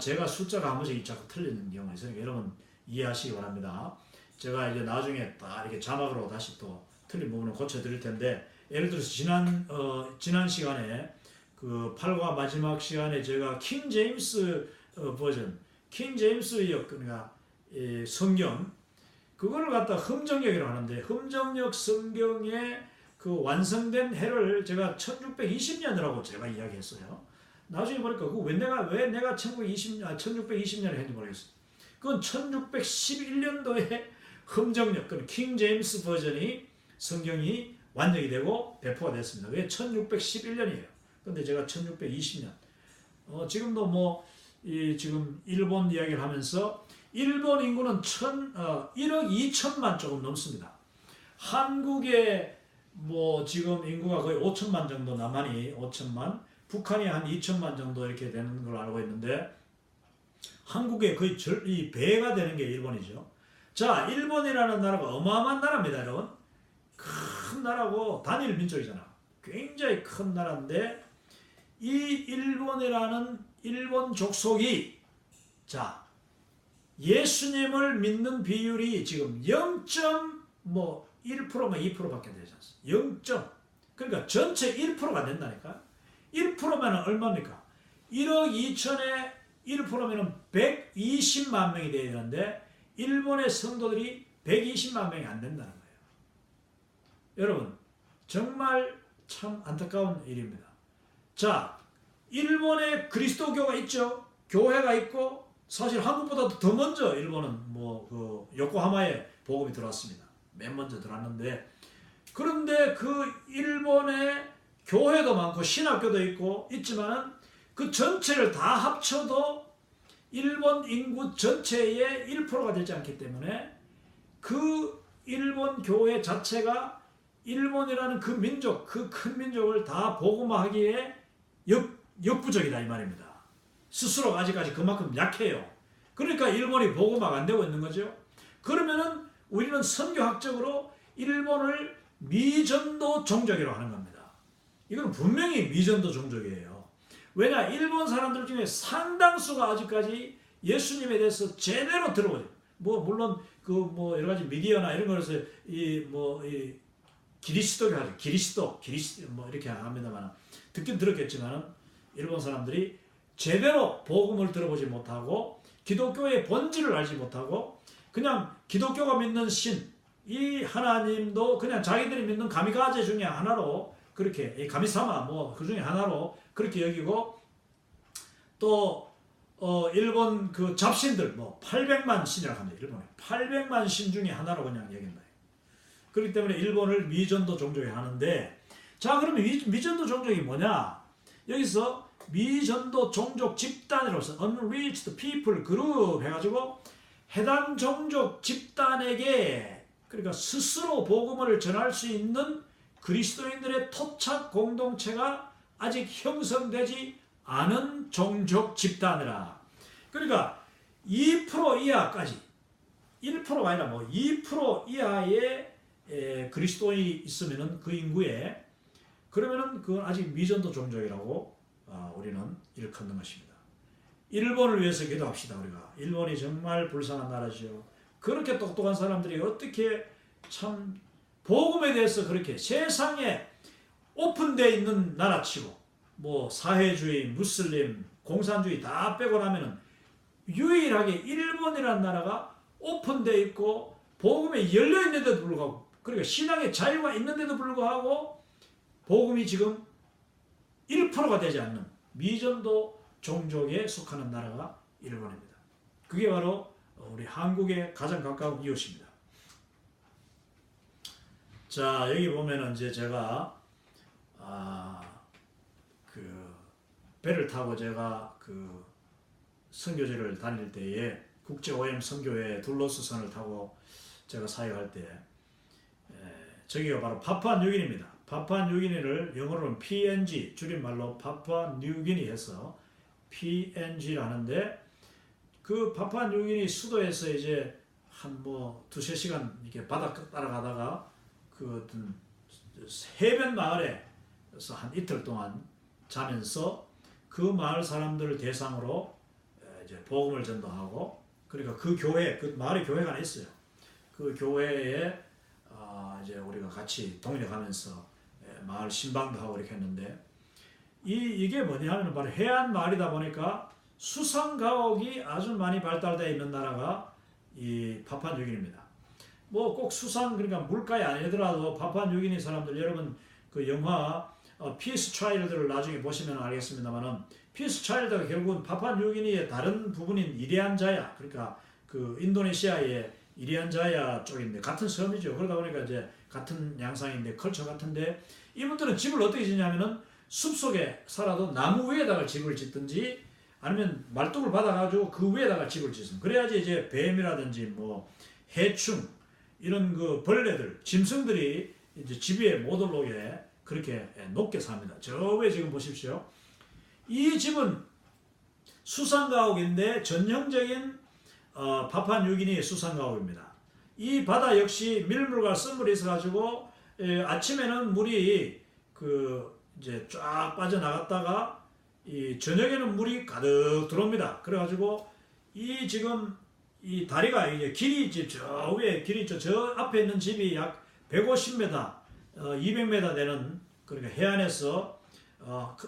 제가 숫자가 한 번씩 자꾸 틀리는 경우가 있어요. 여러분 이해하시기 바랍니다. 제가 이제 나중에 딱 이렇게 자막으로 다시 또 틀린 부분을 고쳐드릴 텐데, 예를 들어서 지난 시간에 그 8과 마지막 시간에 제가 킹 제임스 버전, 킹 제임스역, 그러니까 성경, 그거를 갖다 흠정역이라고 하는데, 흠정역 성경의 그 완성된 해를 제가 1620년이라고 제가 이야기했어요. 나중에 보니까 왜 내가 1620년에 했는지 모르겠어. 그건 1611년도에 흥정력, 그 킹 제임스 버전이 성경이 완성이 되고 배포가 됐습니다. 그게 1611년이에요. 근데 제가 1620년. 지금도 지금 일본 이야기를 하면서 일본 인구는 1억 2천만 조금 넘습니다. 한국의 지금 인구가 거의 5천만 정도, 남한이 5천만, 북한이 한 2천만 정도 이렇게 되는 걸 알고 있는데, 한국의 거의 이 배가 되는 게 일본이죠. 자, 일본이라는 나라가 어마어마한 나라입니다, 여러분. 큰 나라고 단일 민족이잖아. 굉장히 큰 나라인데, 이 일본이라는 일본 족속이, 자, 예수님을 믿는 비율이 지금 0.1%만 2%밖에 되지 않습니다. 0. 그러니까 전체 1%가 안 된다니까. 1%면 얼마입니까? 1억 2천에 1%면 120만 명이 되어야 되는데 일본의 성도들이 120만 명이 안 된다는 거예요. 여러분, 정말 참 안타까운 일입니다. 자, 일본에 그리스도교가 있죠. 교회가 있고, 사실 한국보다도 더 먼저 일본은 요코하마에 복음이 들어왔습니다. 맨 먼저 들어왔는데, 그런데 그 일본에 교회도 많고 신학교도 있고 있지만 그 전체를 다 합쳐도 일본 인구 전체의 1%가 되지 않기 때문에 그 일본 교회 자체가 일본이라는 그 민족, 그 큰 민족을 다 복음화하기에 역부족이다 이 말입니다. 스스로 아직까지 그만큼 약해요. 그러니까 일본이 복음화가 안 되고 있는 거죠. 그러면은 우리는 선교학적으로 일본을 미전도 종족이라고 하는 겁니다. 이건 분명히 미전도 종족이에요. 왜냐, 일본 사람들 중에 상당수가 아직까지 예수님에 대해서 제대로 들어보죠. 물론 여러 가지 미디어나 이런 거에서 이 그리스도교 하죠. 그리스도 이렇게 합니다만 듣긴 들었겠지만 일본 사람들이 제대로 복음을 들어보지 못하고 기독교의 본질을 알지 못하고 그냥 기독교가 믿는 신, 이 하나님도 그냥 자기들이 믿는 가미가제 중에 하나로 그렇게 가미사마 그 중에 하나로 그렇게 여기고 또 일본 그 잡신들 800만 신이라고 합니다. 일본에 800만 신 중에 하나로 그냥 여긴다. 그렇기 때문에 일본을 미전도 종족이 하는데, 자, 그러면 미전도 종족이 뭐냐? 여기서 미전도 종족 집단으로서 unreached people 그룹 해가지고 해당 종족 집단에게, 그러니까 스스로 복음을 전할 수 있는 그리스도인들의 토착 공동체가 아직 형성되지 않은 종족 집단이라. 그러니까 2% 이하까지, 1%가 아니라 2% 이하의 그리스도인이 있으면은 그 인구에, 그러면은 그건 아직 미전도 종족이라고 우리는 일컫는 것입니다. 일본을 위해서 기도합시다. 우리가 일본이 정말 불쌍한 나라죠. 그렇게 똑똑한 사람들이 어떻게 참 복음에 대해서 그렇게 세상에 오픈되어 있는 나라치고 사회주의, 무슬림, 공산주의 다 빼고 나면은 유일하게 일본이라는 나라가 오픈되어 있고 복음에 열려 있는데도 불구하고, 그러니까 신앙의 자유가 있는데도 불구하고 복음이 지금 1%가 되지 않는 미전도 종족에 속하는 나라가 일본입니다. 그게 바로 우리 한국의 가장 가까운 이웃입니다. 자, 여기 보면은 이제 제가 배를 타고 제가 선교지를 다닐 때에 국제 OM 선교회 둘로스선을 타고 제가 사역할 때 저기가 바로 파푸아뉴기니입니다. 파푸아뉴기니를 영어로는 PNG 줄임말로 파푸아뉴기니 해서 PNG를 하는데, 그 파푸아뉴기니 수도에서 이제 한 두세 시간 이렇게 바닷가 따라가다가 그 어떤 해변 마을에서 한 이틀 동안 자면서 그 마을 사람들을 대상으로 이제 복음을 전도하고, 그러니까 그 교회, 그 마을에 교회가 하나 있어요. 그 교회에 이제 우리가 같이 동력하면서 마을 신방도 하고 이렇게 했는데, 이게 뭐냐면 바로 해안 마을이다 보니까 수상 가옥이 아주 많이 발달되어 있는 나라가 이 파푸아뉴기니입니다. 꼭 수상, 그러니까 물가에 아니더라도 파푸아뉴기니 사람들, 여러분 그 영화 피스 차일드를 나중에 보시면 알겠습니다만은 피스 차일드가 결국은 파푸아뉴기니의 다른 부분인 이리안자야, 그러니까 그 인도네시아의 이리안자야 쪽인데 같은 섬이죠. 그러다 보니까 이제 같은 양상인데 컬처 같은데 이분들은 집을 어떻게 짓냐면은 숲속에 살아도 나무 위에다가 집을 짓든지 아니면 말뚝을 받아가지고 그 위에다가 집을 짓습니다. 그래야지 이제 뱀이라든지 뭐 해충 이런 그 벌레들, 짐승들이 이제 집 위에 못 올라오게 그렇게 높게 삽니다. 저 위에 지금 보십시오. 이 집은 수상가옥인데 전형적인 파푸아뉴기니 수상가옥입니다. 이 바다 역시 밀물과 썰물이 있어가지고 아침에는 물이 그 이제 쫙 빠져나갔다가 이 저녁에는 물이 가득 들어옵니다. 그래가지고 이 지금 이 다리가 이게 길이 저 위에 길이 저 앞에 있는 집이 약 150m, 200m 되는 그러니까 해안에서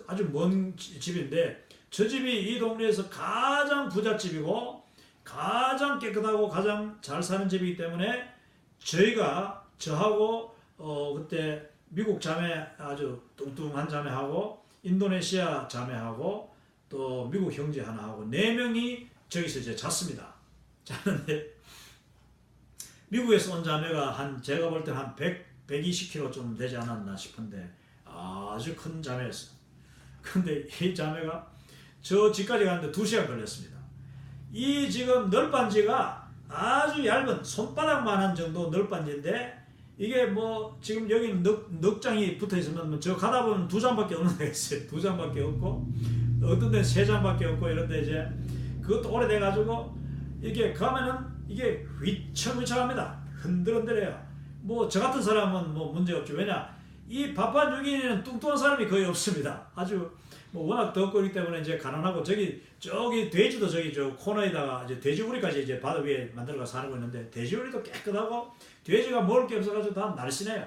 아주 먼 집인데 저 집이 이 동네에서 가장 부잣집이고 가장 깨끗하고 가장 잘 사는 집이기 때문에 저하고 그때 미국 자매 아주 뚱뚱한 자매하고 인도네시아 자매하고 또 미국 형제 하나하고 4명이 저기서 이제 잤습니다. 잤는데 미국에서 온 자매가 한 제가 볼 때는 한 120kg 좀 되지 않았나 싶은데 아주 큰 자매였어요. 근데 이 자매가 저 집까지 가는데 2시간 걸렸습니다. 이 지금 널빤지가 아주 얇은 손바닥만한 정도 널빤지인데 이게 뭐 지금 여기 넉 장이 붙어 있으면 저 가다 보면 2장밖에 없는 데가 있어요. 2장밖에 없고 어떤 데는 3장밖에 없고 이런데 이제 그것도 오래돼 가지고 이게 가면은 이게 휘청휘청합니다. 흔들흔들해요. 뭐 저 같은 사람은 뭐 문제 없죠. 왜냐 이 파푸아뉴기니는 뚱뚱한 사람이 거의 없습니다. 아주 뭐 워낙 덥고 있기 때문에 이제 가난하고 저기 돼지도 저기 저 코너에다가 이제 돼지우리까지 이제 바다 위에 만들어가 사는 있는데 돼지우리도 깨끗하고 돼지가 먹을 게 없어가지고 다 날씬해요.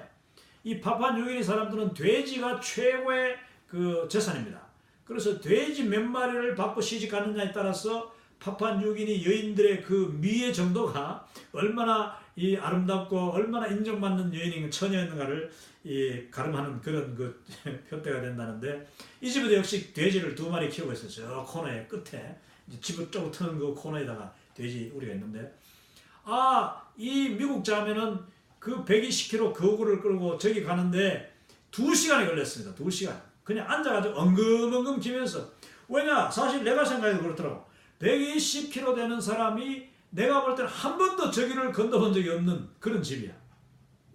이 파푸아뉴기니 사람들은 돼지가 최고의 그 재산입니다. 그래서 돼지 몇 마리를 받고 시집 가느냐에 따라서 파푸아뉴기니 여인들의 그 미의 정도가 얼마나 이 아름답고 얼마나 인정받는 여인인 처녀인가를 이 가름하는 그런 그 표대가 된다는데 이 집에도 역시 돼지를 2마리 키우고 있어요. 저 코너에 끝에 집을 쪼고 트는 그 코너에다가 돼지 우리가 있는데 이 미국 자매는 그 120kg 거구를 끌고 저기 가는데 2시간이 걸렸습니다. 2시간. 그냥 앉아가지고 엉금엉금 기면서 왜냐 사실 내가 생각해도 그렇더라고. 120kg 되는 사람이 내가 볼 때는 한 번도 저기를 건너본 적이 없는 그런 집이야.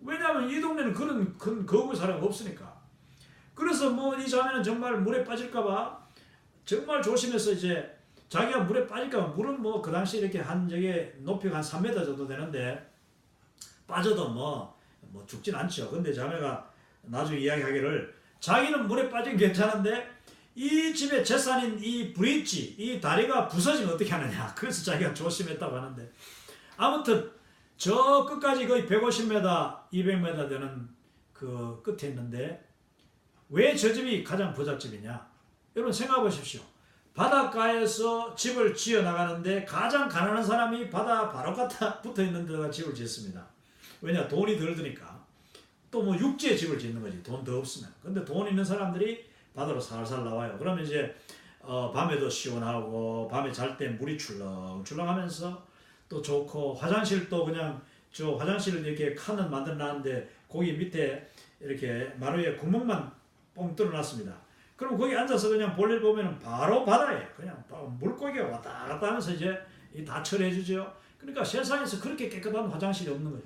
왜냐하면 이 동네는 그런 큰 거구 사람이 없으니까. 그래서 뭐 이 자매는 정말 물에 빠질까봐 정말 조심해서 이제 자기가 물에 빠질까봐 물은 뭐 그 당시 이렇게 한 저게 높이가 한 3m 정도 되는데 빠져도 뭐 죽진 않죠. 근데 자매가 나중에 이야기하기를 자기는 물에 빠지면 괜찮은데 이 집의 재산인 이 브릿지, 이 다리가 부서지면 어떻게 하느냐. 그래서 자기가 조심했다고 하는데 아무튼 저 끝까지 거의 150m, 200m 되는 그 끝에 있는데 왜 저 집이 가장 부잣집이냐? 여러분 생각해 보십시오. 바닷가에서 집을 지어 나가는데 가장 가난한 사람이 바다 바로 갖다 붙어 있는 데다가 집을 짓습니다. 왜냐? 돈이 덜 드니까. 또 뭐 육지에 집을 짓는 거지. 돈 더 없으면. 근데 돈 있는 사람들이 바다로 살살 나와요. 그러면 이제 밤에도 시원하고 밤에 잘 때 물이 출렁출렁하면서 또 좋고 화장실도 그냥 저 화장실을 이렇게 칸을 만들어놨는데 거기 밑에 이렇게 마루에 구멍만 뻥 뚫어놨습니다. 그럼 거기 앉아서 그냥 볼일 보면은 바로 바다에 그냥 물고기가 왔다 갔다 하면서 이제 다 처리해주죠. 그러니까 세상에서 그렇게 깨끗한 화장실이 없는 거예요.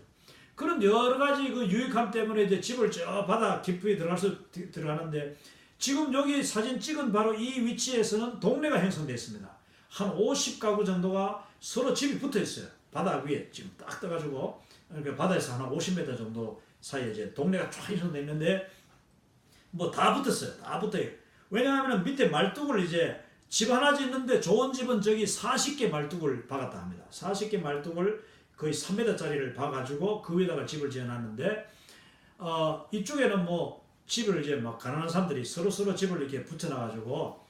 그런 여러 가지 그 유익함 때문에 이제 집을 저 바다 깊이 들어가는데 지금 여기 사진 찍은 바로 이 위치에서는 동네가 형성되어 있습니다. 한 50가구 정도가 서로 집이 붙어 있어요. 바다 위에 지금 딱 떠가지고 그러니까 바다에서 한 50m 정도 사이에 이제 동네가 쫙 형성되어 있는데 뭐 다 붙었어요. 다 붙어요. 왜냐하면 밑에 말뚝을 이제 집 하나 짓는데 좋은 집은 저기 40개 말뚝을 박았다 합니다. 40개 말뚝을 거의 3m짜리를 박아가지고 그 위에다가 집을 지어놨는데 이쪽에는 뭐 집을 이제 막 가난한 사람들이 서로 집을 이렇게 붙여놔가지고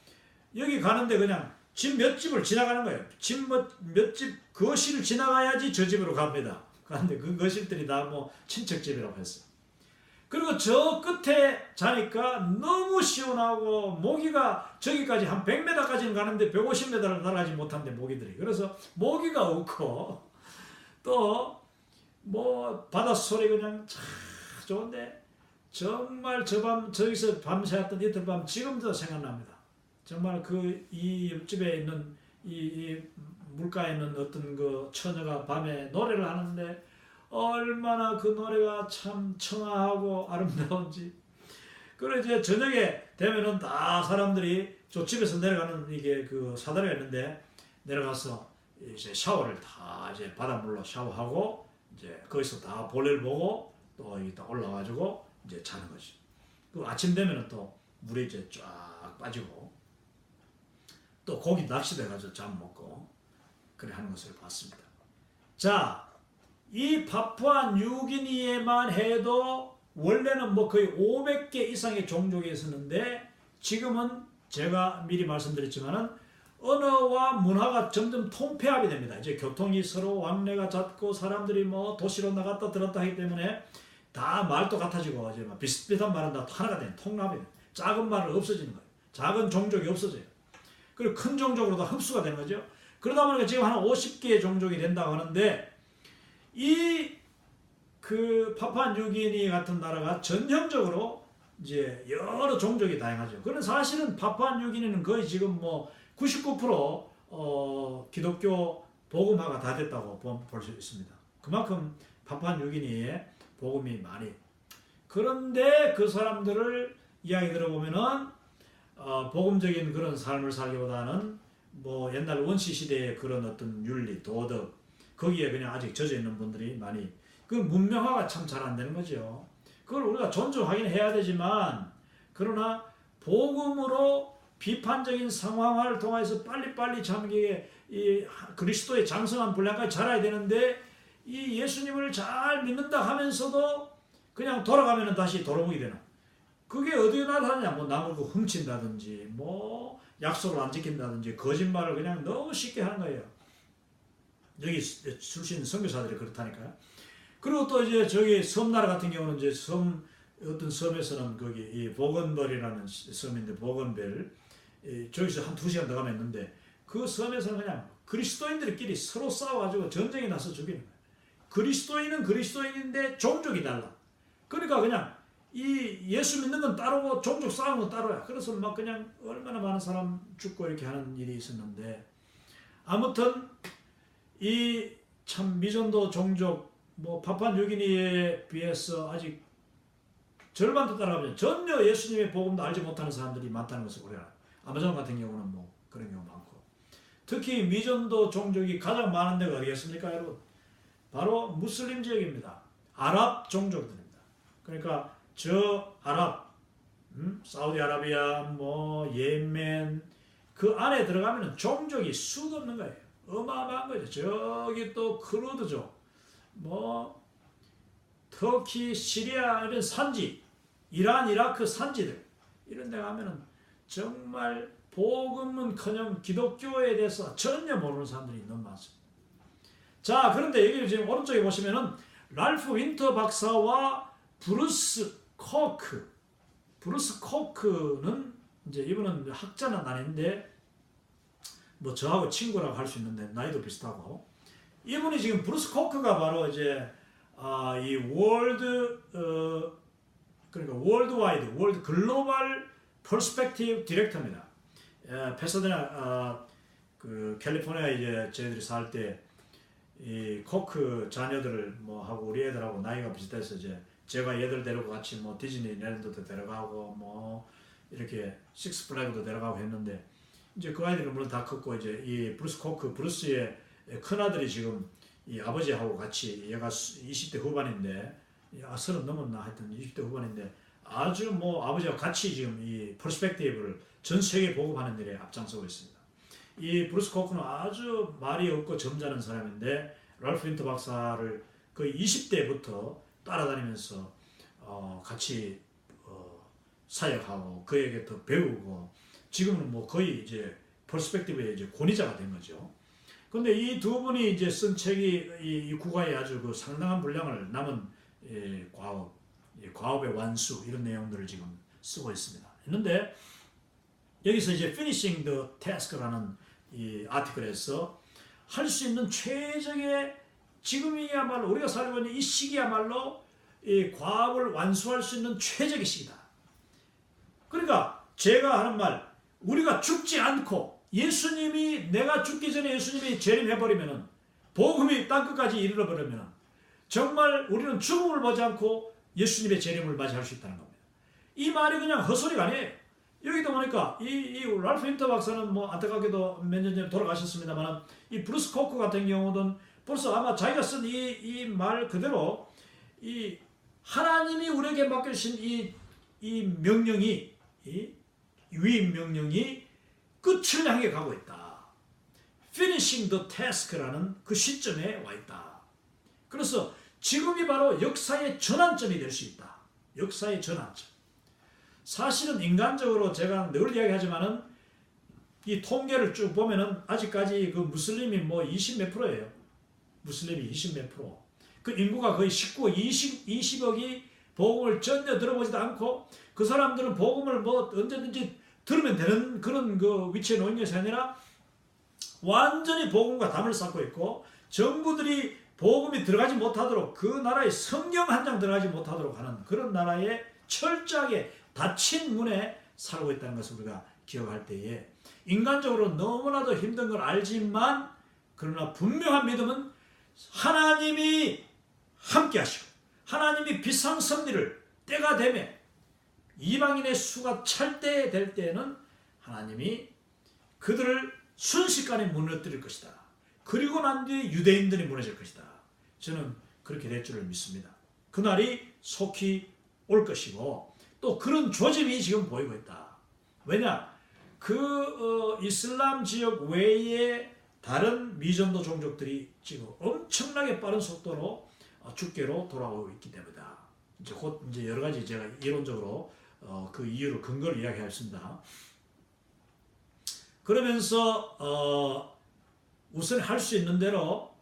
여기 가는데 그냥 집 몇 집을 지나가는 거예요. 집 몇 집 거실을 지나가야지 저 집으로 갑니다. 그런데 그 거실들이 다 뭐 친척 집이라고 했어요. 그리고 저 끝에 자니까 너무 시원하고 모기가 저기까지 한 100m까지는 가는데 150m를 날아가지 못한대 모기들이. 그래서 모기가 없고 또 뭐 바닷소리 그냥 참 좋은데 정말 저 밤 저기서 밤새웠던 이틀 밤 지금도 생각납니다. 정말 그 이 옆집에 있는 이 물가에 있는 어떤 그 처녀가 밤에 노래를 하는데 얼마나 그 노래가 참 청아하고 아름다운지. 그리고 이제 저녁에 되면은 다 사람들이 저 집에서 내려가는 이게 그 사다리가 있는데 내려가서 이제 샤워를 다 이제 바닷물로 샤워하고 이제 거기서 다 볼일 보고 또 여기 딱 올라가지고 이제 자는 거지. 그 아침 되면은 또 물에 이제 쫙 빠지고 또 고기 낚시도 해가지고 잠 먹고 그래 하는 것을 봤습니다. 자, 이 파푸아 뉴기니에만 해도 원래는 뭐 거의 500개 이상의 종족이 있었는데 지금은 제가 미리 말씀드렸지만은 언어와 문화가 점점 통폐합이 됩니다. 이제 교통이 서로 왕래가 잦고 사람들이 뭐 도시로 나갔다 들었다 하기 때문에 다 말도 같아지고 이제 막 비슷비슷한 말은 다 하나가 되는 통합이 돼요. 작은 말은 없어지는 거예요. 작은 종족이 없어져요. 그리고 큰 종족으로 다 흡수가 되는 거죠. 그러다 보니까 지금 한 50개의 종족이 된다고 하는데 이 그 파푸아뉴기니 같은 나라가 전형적으로 이제 여러 종족이 다양하죠. 그런 사실은 파푸아뉴기니는 거의 지금 뭐 99% 기독교 복음화가 다 됐다고 볼 수 있습니다. 그만큼 파푸아뉴기니에 복음이 많이. 그런데 그 사람들을 이야기 들어보면은 복음적인 그런 삶을 살기보다는 뭐 옛날 원시 시대의 그런 어떤 윤리, 도덕 거기에 그냥 아직 젖어 있는 분들이 많이 그 문명화가 참 잘 안 되는 거죠. 그걸 우리가 존중하긴 해야 되지만 그러나 복음으로 비판적인 상황을 통해서 빨리빨리 잠기게 이 그리스도의 장성한 분량까지 자라야 되는데 이 예수님을 잘 믿는다 하면서도 그냥 돌아가면은 다시 도루묵이 되는. 그게 어디에 나타나냐? 뭐 남을 훔친다든지, 뭐 약속을 안 지킨다든지, 거짓말을 그냥 너무 쉽게 하는 거예요. 여기 출신 선교사들이 그렇다니까요. 그리고 또 이제 저기 섬나라 같은 경우는 이제 어떤 섬에서는 거기 이 보건벨이라는 섬인데 보건벨 저기서 한 2시간 더 가면 있는데 그 섬에서는 그냥 그리스도인들끼리 서로 싸워가지고 전쟁이 나서 죽이는 거예요. 그리스도인은 그리스도인인데 종족이 달라. 그러니까 그냥 이 예수 믿는 건 따로고 종족 싸우는 건 따로야. 그래서 막 그냥 얼마나 많은 사람 죽고 이렇게 하는 일이 있었는데 아무튼 이 참 미전도 종족 뭐 파푸아뉴기니에 비해서 아직 절반도 따라가면 전혀 예수님의 복음도 알지 못하는 사람들이 많다는 것을 우리가 아마존 같은 경우는 뭐 그런 경우 많고 특히 미전도 종족이 가장 많은 데가 어디겠습니까 여러분? 바로 무슬림 지역입니다. 아랍 종족들입니다. 그러니까 저 아랍, 사우디아라비아, 뭐 예멘 그 안에 들어가면 종족이 수도 없는 거예요. 어마어마한 거죠. 저기 또 크루드족, 뭐 터키, 시리아 이런 산지, 이란, 이라크 산지들 이런 데 가면은 정말 복음은커녕 기독교에 대해서 전혀 모르는 사람들이 너무 많습니다. 자, 그런데 여기 지금 오른쪽에 보시면은 랄프 윈터 박사와 브루스 코크는 이제 이분은 학자는 아닌데 뭐 저하고 친구라고 할 수 있는데 나이도 비슷하고 이분이 지금 브루스 코크가 바로 이제 이 그러니까 월드 글로벌 퍼스펙티브 디렉터입니다. 페사데나 그 캘리포니아 이제 저희들이 살 때 이 코크 자녀들을 뭐 하고 우리 애들하고 나이가 비슷해서 이제 제가 얘들 데리고 같이 뭐 디즈니랜드도 데려가고 뭐 이렇게 식스플래그도 데려가고 했는데 이제 그 아이들은 물론 다 컸고 이제 이 브루스의 큰 아들이 지금 이 아버지하고 같이 얘가 20대 후반인데 30 넘었나 하여튼 20대 후반인데 아주 뭐 아버지와 같이 지금 이 퍼스펙티브를 전 세계에 보급하는 일에 앞장서고 있습니다. 이 브루스 코크는 아주 말이 없고 점잖은 사람인데 랄프 윈터 박사를 거의 20대부터 따라다니면서 같이 사역하고 그에게 더 배우고 지금은 뭐 거의 이제 퍼스펙티브의 이제 권위자가 된 거죠. 근데 이 두 분이 이제 쓴 책이 이 국가에 아주 그 상당한 분량을 남은 과업 과업의 완수 이런 내용들을 지금 쓰고 있습니다. 했는데 여기서 이제 finishing the task라는 이 아티클에서 할 수 있는 최적의 지금이야말로 우리가 살고 있는 이 시기야말로 이 과업을 완수할 수 있는 최적의 시기다. 그러니까 제가 하는 말 우리가 죽지 않고 예수님이 내가 죽기 전에 예수님이 재림해버리면은 복음이 땅끝까지 이르러버리면은 정말 우리는 죽음을 보지 않고 예수님의 재림을 맞이할 수 있다는 겁니다. 이 말이 그냥 헛소리가 아니에요. 여기도 보니까 이 랄프 힌터 박사는 뭐 안타깝게도 몇 년 전에 돌아가셨습니다만 이 브루스 코크 같은 경우는 벌써 아마 자기가 쓴 이 말 그대로 이 하나님이 우리에게 맡겨주신 이 명령이 이 위임 명령이 끝을 향해 가고 있다. Finishing the task라는 그 시점에 와 있다. 그래서 지금이 바로 역사의 전환점이 될 수 있다. 역사의 전환점. 사실은 인간적으로 제가 늘 이야기하지만은 이 통계를 쭉 보면은 아직까지 그 무슬림이 뭐 20 몇 프로예요. 무슬림이 20 몇 프로. 그 인구가 거의 20억이 복음을 전혀 들어보지도 않고 그 사람들은 복음을 뭐 언제든지 들으면 되는 그런 그 위치에 놓인 것이 아니라 완전히 복음과 담을 쌓고 있고 정부들이 복음이 들어가지 못하도록 그 나라에 성경 한 장 들어가지 못하도록 하는 그런 나라에 철저하게 닫힌 문에 살고 있다는 것을 우리가 기억할 때에 인간적으로 너무나도 힘든 걸 알지만 그러나 분명한 믿음은 하나님이 함께 하시고 하나님이 비상섭리를 때가 되면 이방인의 수가 찰 때 될 때에는 하나님이 그들을 순식간에 무너뜨릴 것이다. 그리고 난 뒤에 유대인들이 무너질 것이다. 저는 그렇게 될 줄을 믿습니다. 그날이 속히 올 것이고 또 그런 조짐이 지금 보이고 있다. 왜냐? 이슬람 지역 외에 다른 미전도 종족들이 지금 엄청나게 빠른 속도로 주께로 돌아오고 있기 때문이다. 이제 곧 이제 여러 가지 제가 이론적으로 그 이유를 근거를 이야기하겠습니다. 그러면서 우선 할 수 있는 대로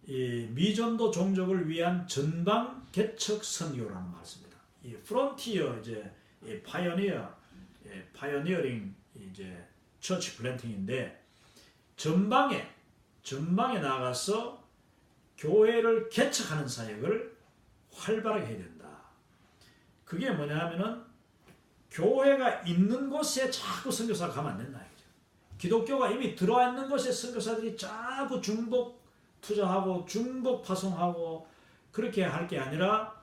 이 미전도 종족을 위한 전방 개척 선교라는 말씀입니다. 이 프론티어 이제 파이어니어링 이제 처치 플랜팅인데 전방에 나가서 교회를 개척하는 사역을 활발하게 해야 된다. 그게 뭐냐면은 교회가 있는 곳에 자꾸 선교사가 가면 안 된다. 기독교가 이미 들어와 있는 곳에 선교사들이 자꾸 중복 투자하고 중복 파송하고 그렇게 할 게 아니라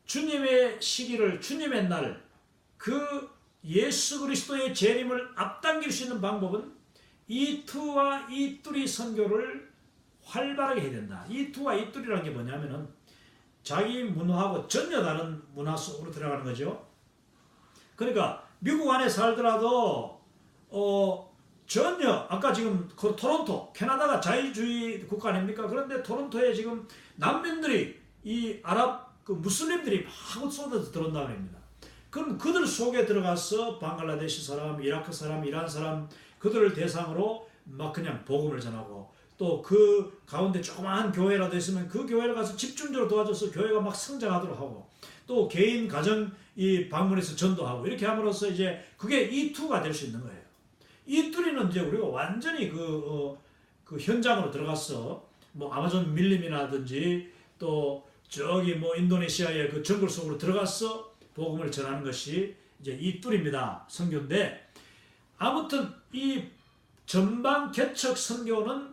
주님의 시기를 주님의 날 그 예수 그리스도의 재림을 앞당길 수 있는 방법은 이투와 이뚜리 선교를 활발하게 해야 된다. 이투와 이뚜리라는 게 뭐냐면은 자기 문화하고 전혀 다른 문화 속으로 들어가는 거죠. 그러니까 미국 안에 살더라도 전혀 아까 지금 그 토론토 캐나다가 자유주의 국가 아닙니까? 그런데 토론토에 지금 난민들이 이 아랍 그 무슬림들이 막 쏟아져 들어온다고 합니다. 그럼 그들 속에 들어가서 방글라데시 사람, 이라크 사람, 이란 사람 그들을 대상으로 막 그냥 복음을 전하고 또 그 가운데 조그마한 교회라도 있으면 그 교회를 가서 집중적으로 도와줘서 교회가 막 성장하도록 하고 또 개인 가정 이 방문해서 전도하고 이렇게 함으로써 이제 그게 이투가 될 수 있는 거예요. 이뚜리는 이제 우리가 완전히 그 현장으로 들어가서 뭐 아마존 밀림이라든지 또 저기 뭐 인도네시아의 그 정글 속으로 들어가서 복음을 전하는 것이 이제 이뚜리입니다. 선교인데 아무튼 이 전방 개척 선교는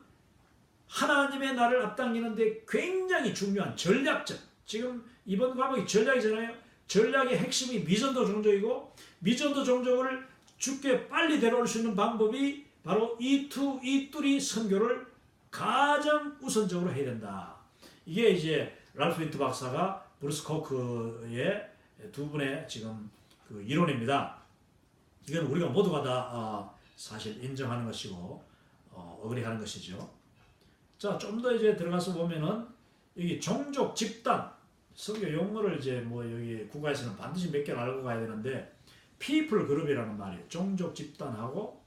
하나님의 날을 앞당기는데 굉장히 중요한 전략적 지금 이번 과목이 전략이잖아요. 전략의 핵심이 미전도 종족이고 미전도 종족을 주께 빨리 데려올 수 있는 방법이 바로 이뚜리 선교를 가장 우선적으로 해야 된다. 이게 이제 랄프 힌터 박사가 브루스 코크의 두 분의 지금 그 이론입니다. 이건 우리가 모두가 다 사실 인정하는 것이고 어그리하는 것이죠. 자, 좀 더 이제 들어가서 보면은 여기 종족 집단 선교 용어를 이제 뭐 여기 국가에서는 반드시 몇 개를 알고 가야 되는데 people 그룹이라는 말이에요. 종족 집단하고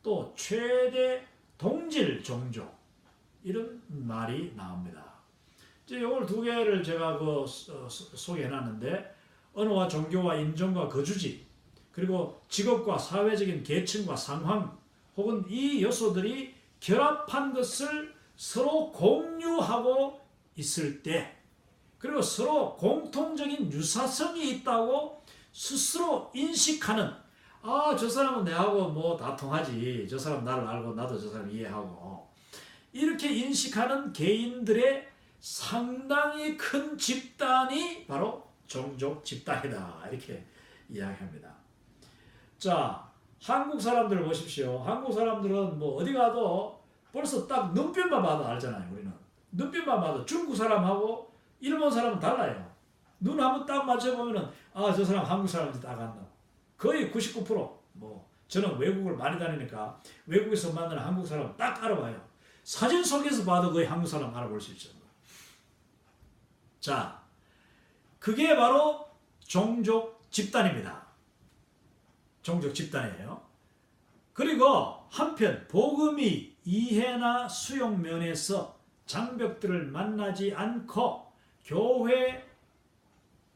또 최대 동질 종족 이런 말이 나옵니다. 이제 요걸 두 개를 제가 소개해놨는데, 언어와 종교와 인종과 거주지, 그리고 직업과 사회적인 계층과 상황, 혹은 이 요소들이 결합한 것을 서로 공유하고 있을 때, 그리고 서로 공통적인 유사성이 있다고 스스로 인식하는, 저 사람은 내하고 뭐 다 통하지, 저 사람 나를 알고 나도 저 사람 이해하고, 이렇게 인식하는 개인들의 상당히 큰 집단이 바로 종족 집단이다, 이렇게 이야기합니다. 자, 한국 사람들 보십시오. 한국 사람들은 뭐 어디 가도 벌써 딱 눈빛만 봐도 알잖아요. 우리는 눈빛만 봐도 중국 사람하고 일본 사람은 달라요. 눈 한번 딱 맞춰보면은 저 사람 한국 사람인지 딱 안다. 거의 99%. 뭐 저는 외국을 많이 다니니까 외국에서 만나는 한국 사람 딱 알아봐요. 사진 속에서 봐도 거의 한국 사람 알아볼 수 있죠. 자, 그게 바로 종족 집단입니다. 종족 집단이에요. 그리고 한편 복음이 이해나 수용 면에서 장벽들을 만나지 않고 교회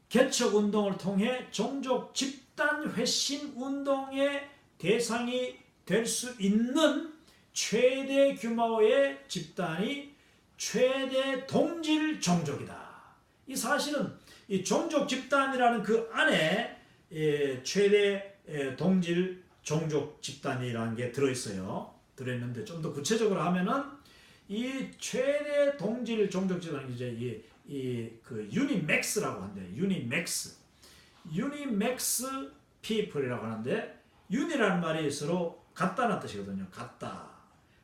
개척 운동을 통해 종족 집단 회심 운동의 대상이 될 수 있는 최대 규모의 집단이 최대 동질 종족이다. 이 사실은 이 종족 집단이라는 그 안에 최대 동질 종족 집단이라는 게 들어있어요. 들어있는데 좀 더 구체적으로 하면은 이 최대 동질 종족 집단이 이제 그 유니맥스라고 한대요. 유니맥스 피플이라고 하는데, 유니라는 말이 서로 같다는 뜻이거든요. 같다.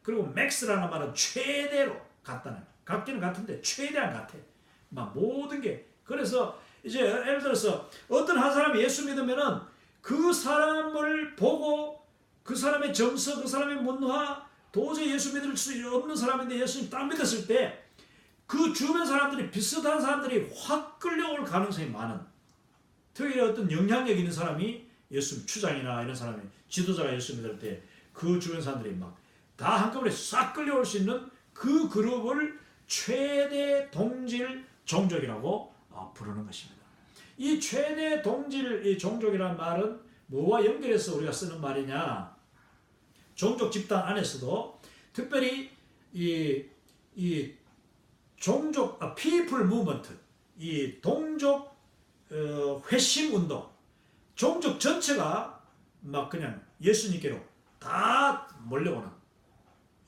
그리고 맥스라는 말은 최대로 같다는, 같기는 같은데 최대한 같아. 막 모든 게. 그래서 이제 예를 들어서 어떤 한 사람이 예수 믿으면은 그 사람을 보고 그 사람의 정서, 그 사람의 문화, 도저히 예수 믿을 수 없는 사람인데 예수님 딱 믿었을 때 그 주변 사람들이, 비슷한 사람들이 확 끌려올 가능성이 많은, 특히 어떤 영향력 있는 사람이 예수 추장이나 이런 사람이, 지도자가 예수 믿을 때 그 주변 사람들이 막 다 한꺼번에 싹 끌려올 수 있는 그 그룹을 최대 동질 종족이라고 부르는 것입니다. 이 최대 동질 종족이라는 말은 뭐와 연결해서 우리가 쓰는 말이냐? 종족 집단 안에서도 특별히 이 종족 people movement, 이 동족 회심 운동, 종족 전체가 막 그냥 예수님께로 다 몰려오는,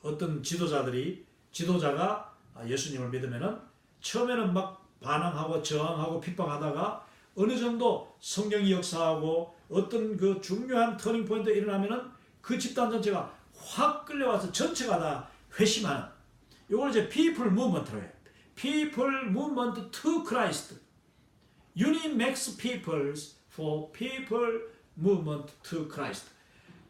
어떤 지도자가 예수님을 믿으면은 처음에는 막 반항하고 저항하고 핍박하다가 어느 정도 성경이 역사하고 어떤 그 중요한 터닝 포인트가 일어나면은 그 집단 전체가 확 끌려와서 전체가 다 회심하는, 이걸 이제 people movement라고 해요. People movement to Christ. Unimax peoples for people movement to Christ.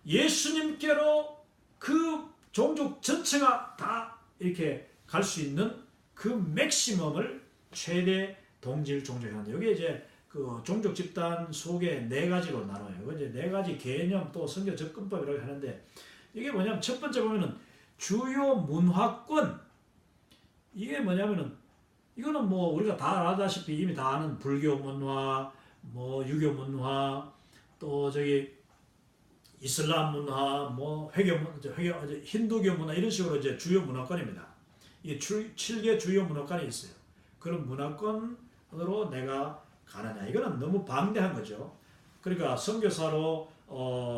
예수님께로 그 종족 전체가 다 이렇게 갈 수 있는 그 맥시멈을 최대 동질 종족이란다. 여기 이제 그 종족 집단 속에 네 가지로 나눠요. 이제 네 가지 개념, 또 성경 접근법이라고 하는데, 이게 뭐냐면 첫 번째 보면은 주요 문화권. 이게 뭐냐면은 이거는 뭐 우리가 다 알다시피 이미 다 아는 불교 문화, 뭐 유교 문화, 또 이슬람 문화, 뭐 힌두교 문화, 이런 식으로 이제 주요 문화권입니다. 이 7개 주요 문화권이 있어요. 그런 문화권으로 내가 가느냐, 이거는 너무 방대한 거죠. 그러니까 선교사로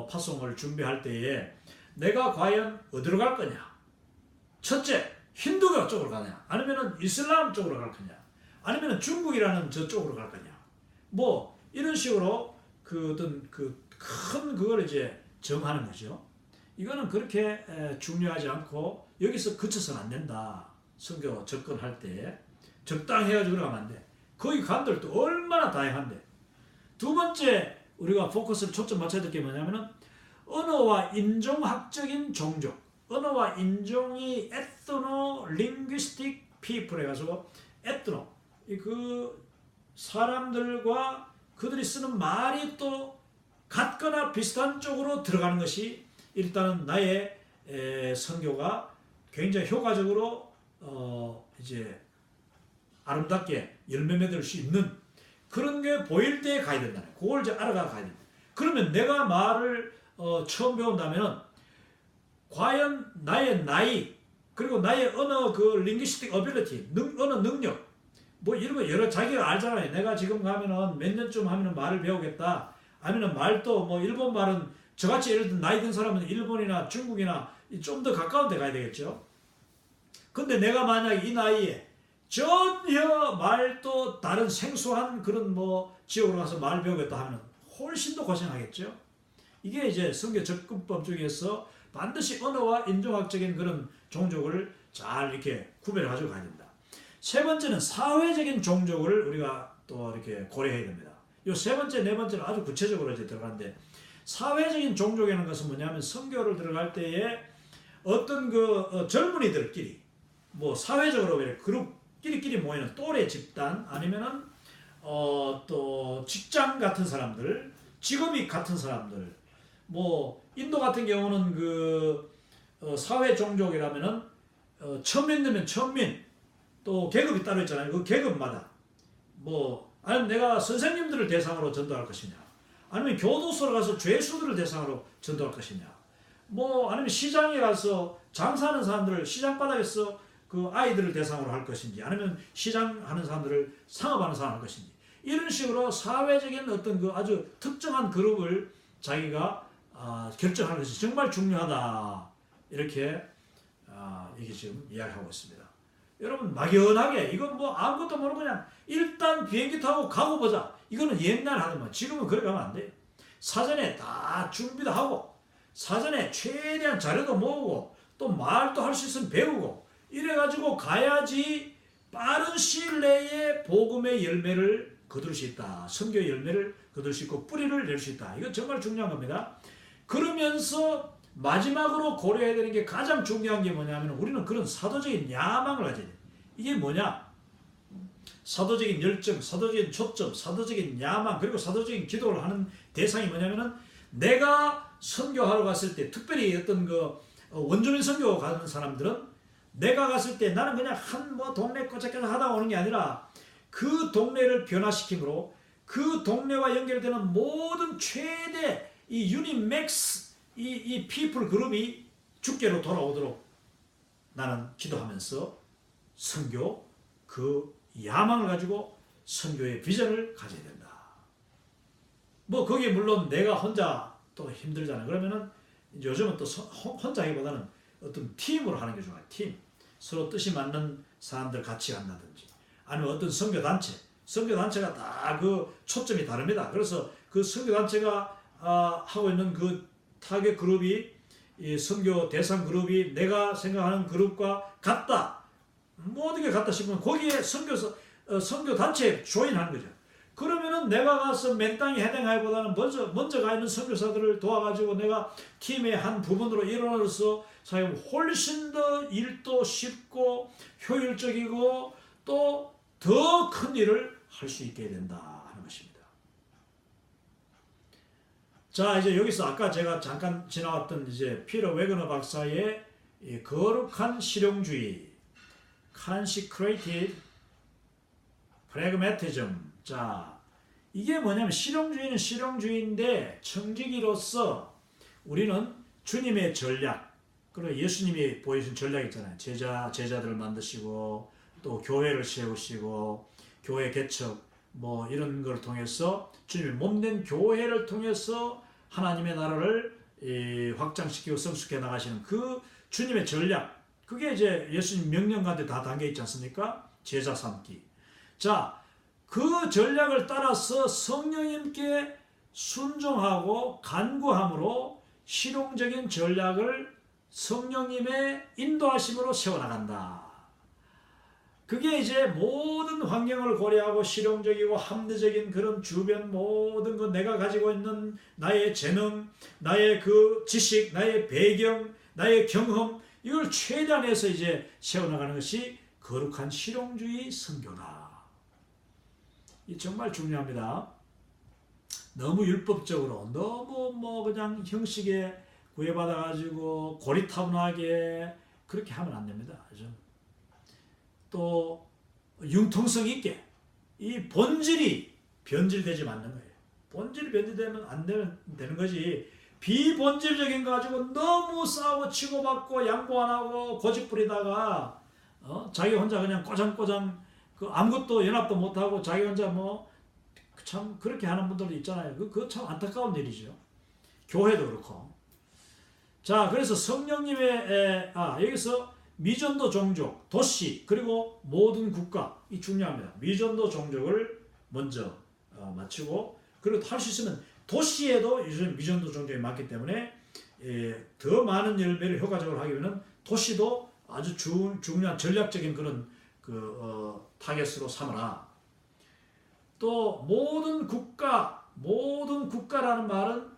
파송을 준비할 때에 내가 과연 어디로 갈 거냐? 첫째, 힌두교 쪽으로 가냐? 아니면 이슬람 쪽으로 갈 거냐? 아니면 중국이라는 저쪽으로 갈 거냐? 뭐 이런 식으로 그 어떤 큰 그걸 이제 정하는 거죠. 이거는 그렇게 중요하지 않고 여기서 그쳐서는 안 된다. 선교 접근할 때 적당히 해가지고 가면 안 돼. 거기 간들도 얼마나 다양한데. 두 번째 우리가 포커스를 초점 맞춰야 될 게 뭐냐면은 언어와 인종학적인 종족. 언어와 인종이 ethno linguistic people 해가지고 ethno, 그 사람들과 그들이 쓰는 말이 또 같거나 비슷한 쪽으로 들어가는 것이 일단은 나의 선교가 굉장히 효과적으로 이제 아름답게 열매 맺을 수 있는 그런 게 보일 때 가야 된다는 거예요. 그걸 이제 알아가 가야 됩니다. 그러면 내가 말을 처음 배운다면 과연 나의 나이 그리고 나의 언어 그 linguistic ability 언어 능력 뭐 이런 거 여러 자기가 알잖아요. 내가 지금 가면은 몇 년쯤 하면은 말을 배우겠다. 아니면 말도 뭐 일본 말은 저같이 예를 든 나이 든 사람은 일본이나 중국이나 좀 더 가까운 데 가야 되겠죠. 근데 내가 만약 이 나이에 전혀 말도 다른 생소한 그런 뭐 지역으로 가서 말 배우겠다 하면 훨씬 더 고생하겠죠. 이게 이제 성교 접근법 중에서 반드시 언어와 인종학적인 그런 종족을 잘 이렇게 구별해 가지고 가야 됩니다. 세 번째는 사회적인 종족을 우리가 또 이렇게 고려해야 됩니다. 이 세 번째, 네 번째는 아주 구체적으로 이제 들어가는데 사회적인 종족이라는 것은 뭐냐면 선교를 들어갈 때에 어떤 그 젊은이들끼리 뭐 사회적으로 그룹끼리 모이는 또래 집단 아니면은 또 직장 같은 사람들, 직업이 같은 사람들, 뭐 인도 같은 경우는 그 사회 종족이라면은 천민이면 천민, 또 계급이 따로 있잖아요. 그 계급마다 뭐 아니면 내가 선생님들을 대상으로 전도할 것이냐, 아니면 교도소를 가서 죄수들을 대상으로 전도할 것이냐, 뭐 아니면 시장에 가서 장사하는 사람들을 시장 바닥에서 그 아이들을 대상으로 할 것인지, 아니면 시장하는 사람들을 상업하는 사람을 할 것인지, 이런 식으로 사회적인 어떤 그 아주 특정한 그룹을 자기가 결정하는 것이 정말 중요하다. 이렇게 이게 지금 이야기하고 있습니다. 여러분 막연하게 이건 뭐 아무것도 모르고 그냥 일단 비행기 타고 가고 보자. 이거는 옛날 하는 말. 지금은 그래 가면 안 돼요. 사전에 다 준비도 하고 사전에 최대한 자료도 모으고 또 말도 할 수 있으면 배우고 이래가지고 가야지 빠른 시일 내에 복음의 열매를 거둘 수 있다. 선교의 열매를 거둘 수 있고 뿌리를 낼 수 있다. 이거 정말 중요한 겁니다. 그러면서 마지막으로 고려해야 되는 게 가장 중요한 게 뭐냐면 우리는 그런 사도적인 야망을 가져야 돼요. 이게 뭐냐? 사도적인 열정, 사도적인 초점, 사도적인 야망, 그리고 사도적인 기도를 하는 대상이 뭐냐면은 내가 선교하러 갔을 때, 특별히 어떤 그 원주민 선교 가는 사람들은 내가 갔을 때 나는 그냥 한 뭐 동네 꼬짝꼬짝 하다 오는 게 아니라 그 동네를 변화시킴으로 그 동네와 연결되는 모든 최대 이 유니맥스 이 피플 그룹이 주께로 돌아오도록 나는 기도하면서 선교 그 야망을 가지고 선교의 비전을 가져야 된다. 뭐 거기에 물론 내가 혼자 또 힘들잖아요. 그러면은 요즘은 또 혼자기보다는 어떤 팀으로 하는 게 좋아요. 팀. 서로 뜻이 맞는 사람들 같이 간다든지 아니면 어떤 선교단체가 다 그 초점이 다릅니다. 그래서 그 선교단체가 하고 있는 그 타겟 그룹이 이 선교 대상 그룹이 내가 생각하는 그룹과 같다. 모든 게 같다 싶으면 거기에 선교 단체에 조인하는 거죠. 그러면은 내가 가서 맨땅에 해당하기보다는 먼저 가 있는 선교사들을 도와가지고 내가 팀의 한 부분으로 일원으로서 사실 훨씬 더 일도 쉽고 효율적이고 또 더 큰 일을 할 수 있게 된다 하는 것입니다. 자, 이제 여기서 아까 제가 잠깐 지나왔던 이제 피터 웨그너 박사의 이 거룩한 실용주의, consecrated pragmatism. 자, 이게 뭐냐면 실용주의는 실용주의인데 청지기로서 우리는 주님의 전략, 그리고 예수님이 보여준 전략 있잖아요. 제자들을 만드시고 또 교회를 세우시고 교회 개척 뭐 이런 걸 통해서 주님의 몸된 교회를 통해서 하나님의 나라를 확장시키고 성숙해 나가시는 그 주님의 전략, 그게 이제 예수님 명령 가운데 다 담겨 있지 않습니까? 제자 삼기. 자, 그 전략을 따라서 성령님께 순종하고 간구함으로 실용적인 전략을 성령님의 인도하심으로 세워나간다. 그게 이제 모든 환경을 고려하고 실용적이고 합리적인 그런 주변 모든 것, 내가 가지고 있는 나의 재능, 나의 그 지식, 나의 배경, 나의 경험, 이걸 최대한 해서 이제 세워나가는 것이 거룩한 실용주의 선교다. 이 정말 중요합니다. 너무 율법적으로, 너무 뭐 그냥 형식에 구애받아가지고 고리타분하게 그렇게 하면 안 됩니다. 또 융통성 있게 이 본질이 변질되지 않는 거예요. 본질이 변질되면 안 되는 거지. 비본질적인 거 가지고 너무 싸우고 치고받고 양보 안 하고 고집 부리다가 자기 혼자 그냥 꼬장꼬장 그 아무것도 연합도 못 하고 자기 혼자 뭐 참 그렇게 하는 분들도 있잖아요. 그거 참 안타까운 일이죠. 교회도 그렇고. 자, 그래서 성령님의 여기서 미전도 종족, 도시 그리고 모든 국가 이 중요합니다. 미전도 종족을 먼저 맞추고 그리고 할 수 있으면 도시에도 요즘 미전도 종족이 많기 때문에 더 많은 열매를 효과적으로 하기 위해서는 도시도 아주 중요한 전략적인 그런 타겟으로 삼아라. 또 모든 국가라는 말은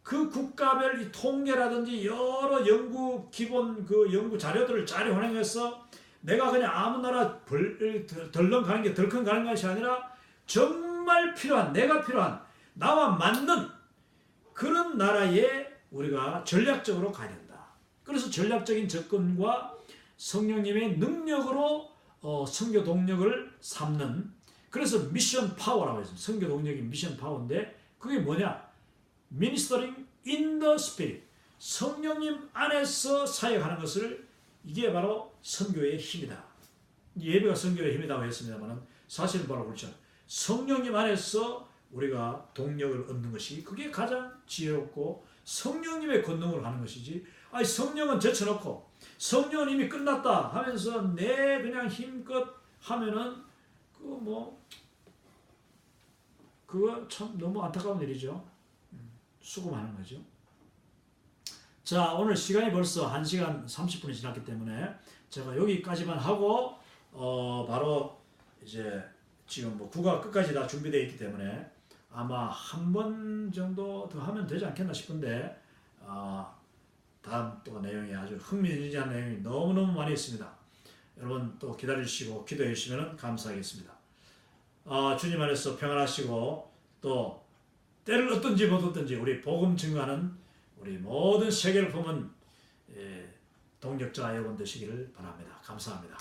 그 국가별 이 통계라든지 여러 연구 기본 그 연구 자료들을 잘 활용해서 내가 그냥 아무 나라 덜렁 가는 게 덜컹 가는 것이 아니라 정말 필요한 내가 필요한 나와 맞는 그런 나라에 우리가 전략적으로 가야 된다. 그래서 전략적인 접근과 성령님의 능력으로 선교 동력을 삼는 그래서 미션 파워라고 했습니다. 선교 동력이 미션 파워인데 그게 뭐냐? Ministering in the Spirit. 성령님 안에서 사역하는 것을 이게 바로 선교의 힘이다. 예배가 선교의 힘이라고 했습니다만 사실은 바로 그렇죠. 성령님 안에서 우리가 동력을 얻는 것이 그게 가장 지혜롭고 성령님의 권능으로 하는 것이지. 아니 성령은 제쳐놓고 성령은 이미 끝났다 하면서 내 그냥 힘껏 하면은 그거 참 너무 안타까운 일이죠. 수고하는 거죠. 자, 오늘 시간이 벌써 1시간 30분이 지났기 때문에 제가 여기까지만 하고 바로 이제 지금 뭐 국어 끝까지 다 준비되어 있기 때문에 아마 한 번 정도 더 하면 되지 않겠나 싶은데 다음 또 내용이 아주 흥미진진한 내용이 너무너무 많이 있습니다. 여러분 또 기다려주시고 기도해 주시면 감사하겠습니다. 주님 안에서 평안하시고 또 때를 어떤지 못 어떤지 우리 복음 증거하는 우리 모든 세계를 품은 동력자 여러분 되시기를 바랍니다. 감사합니다.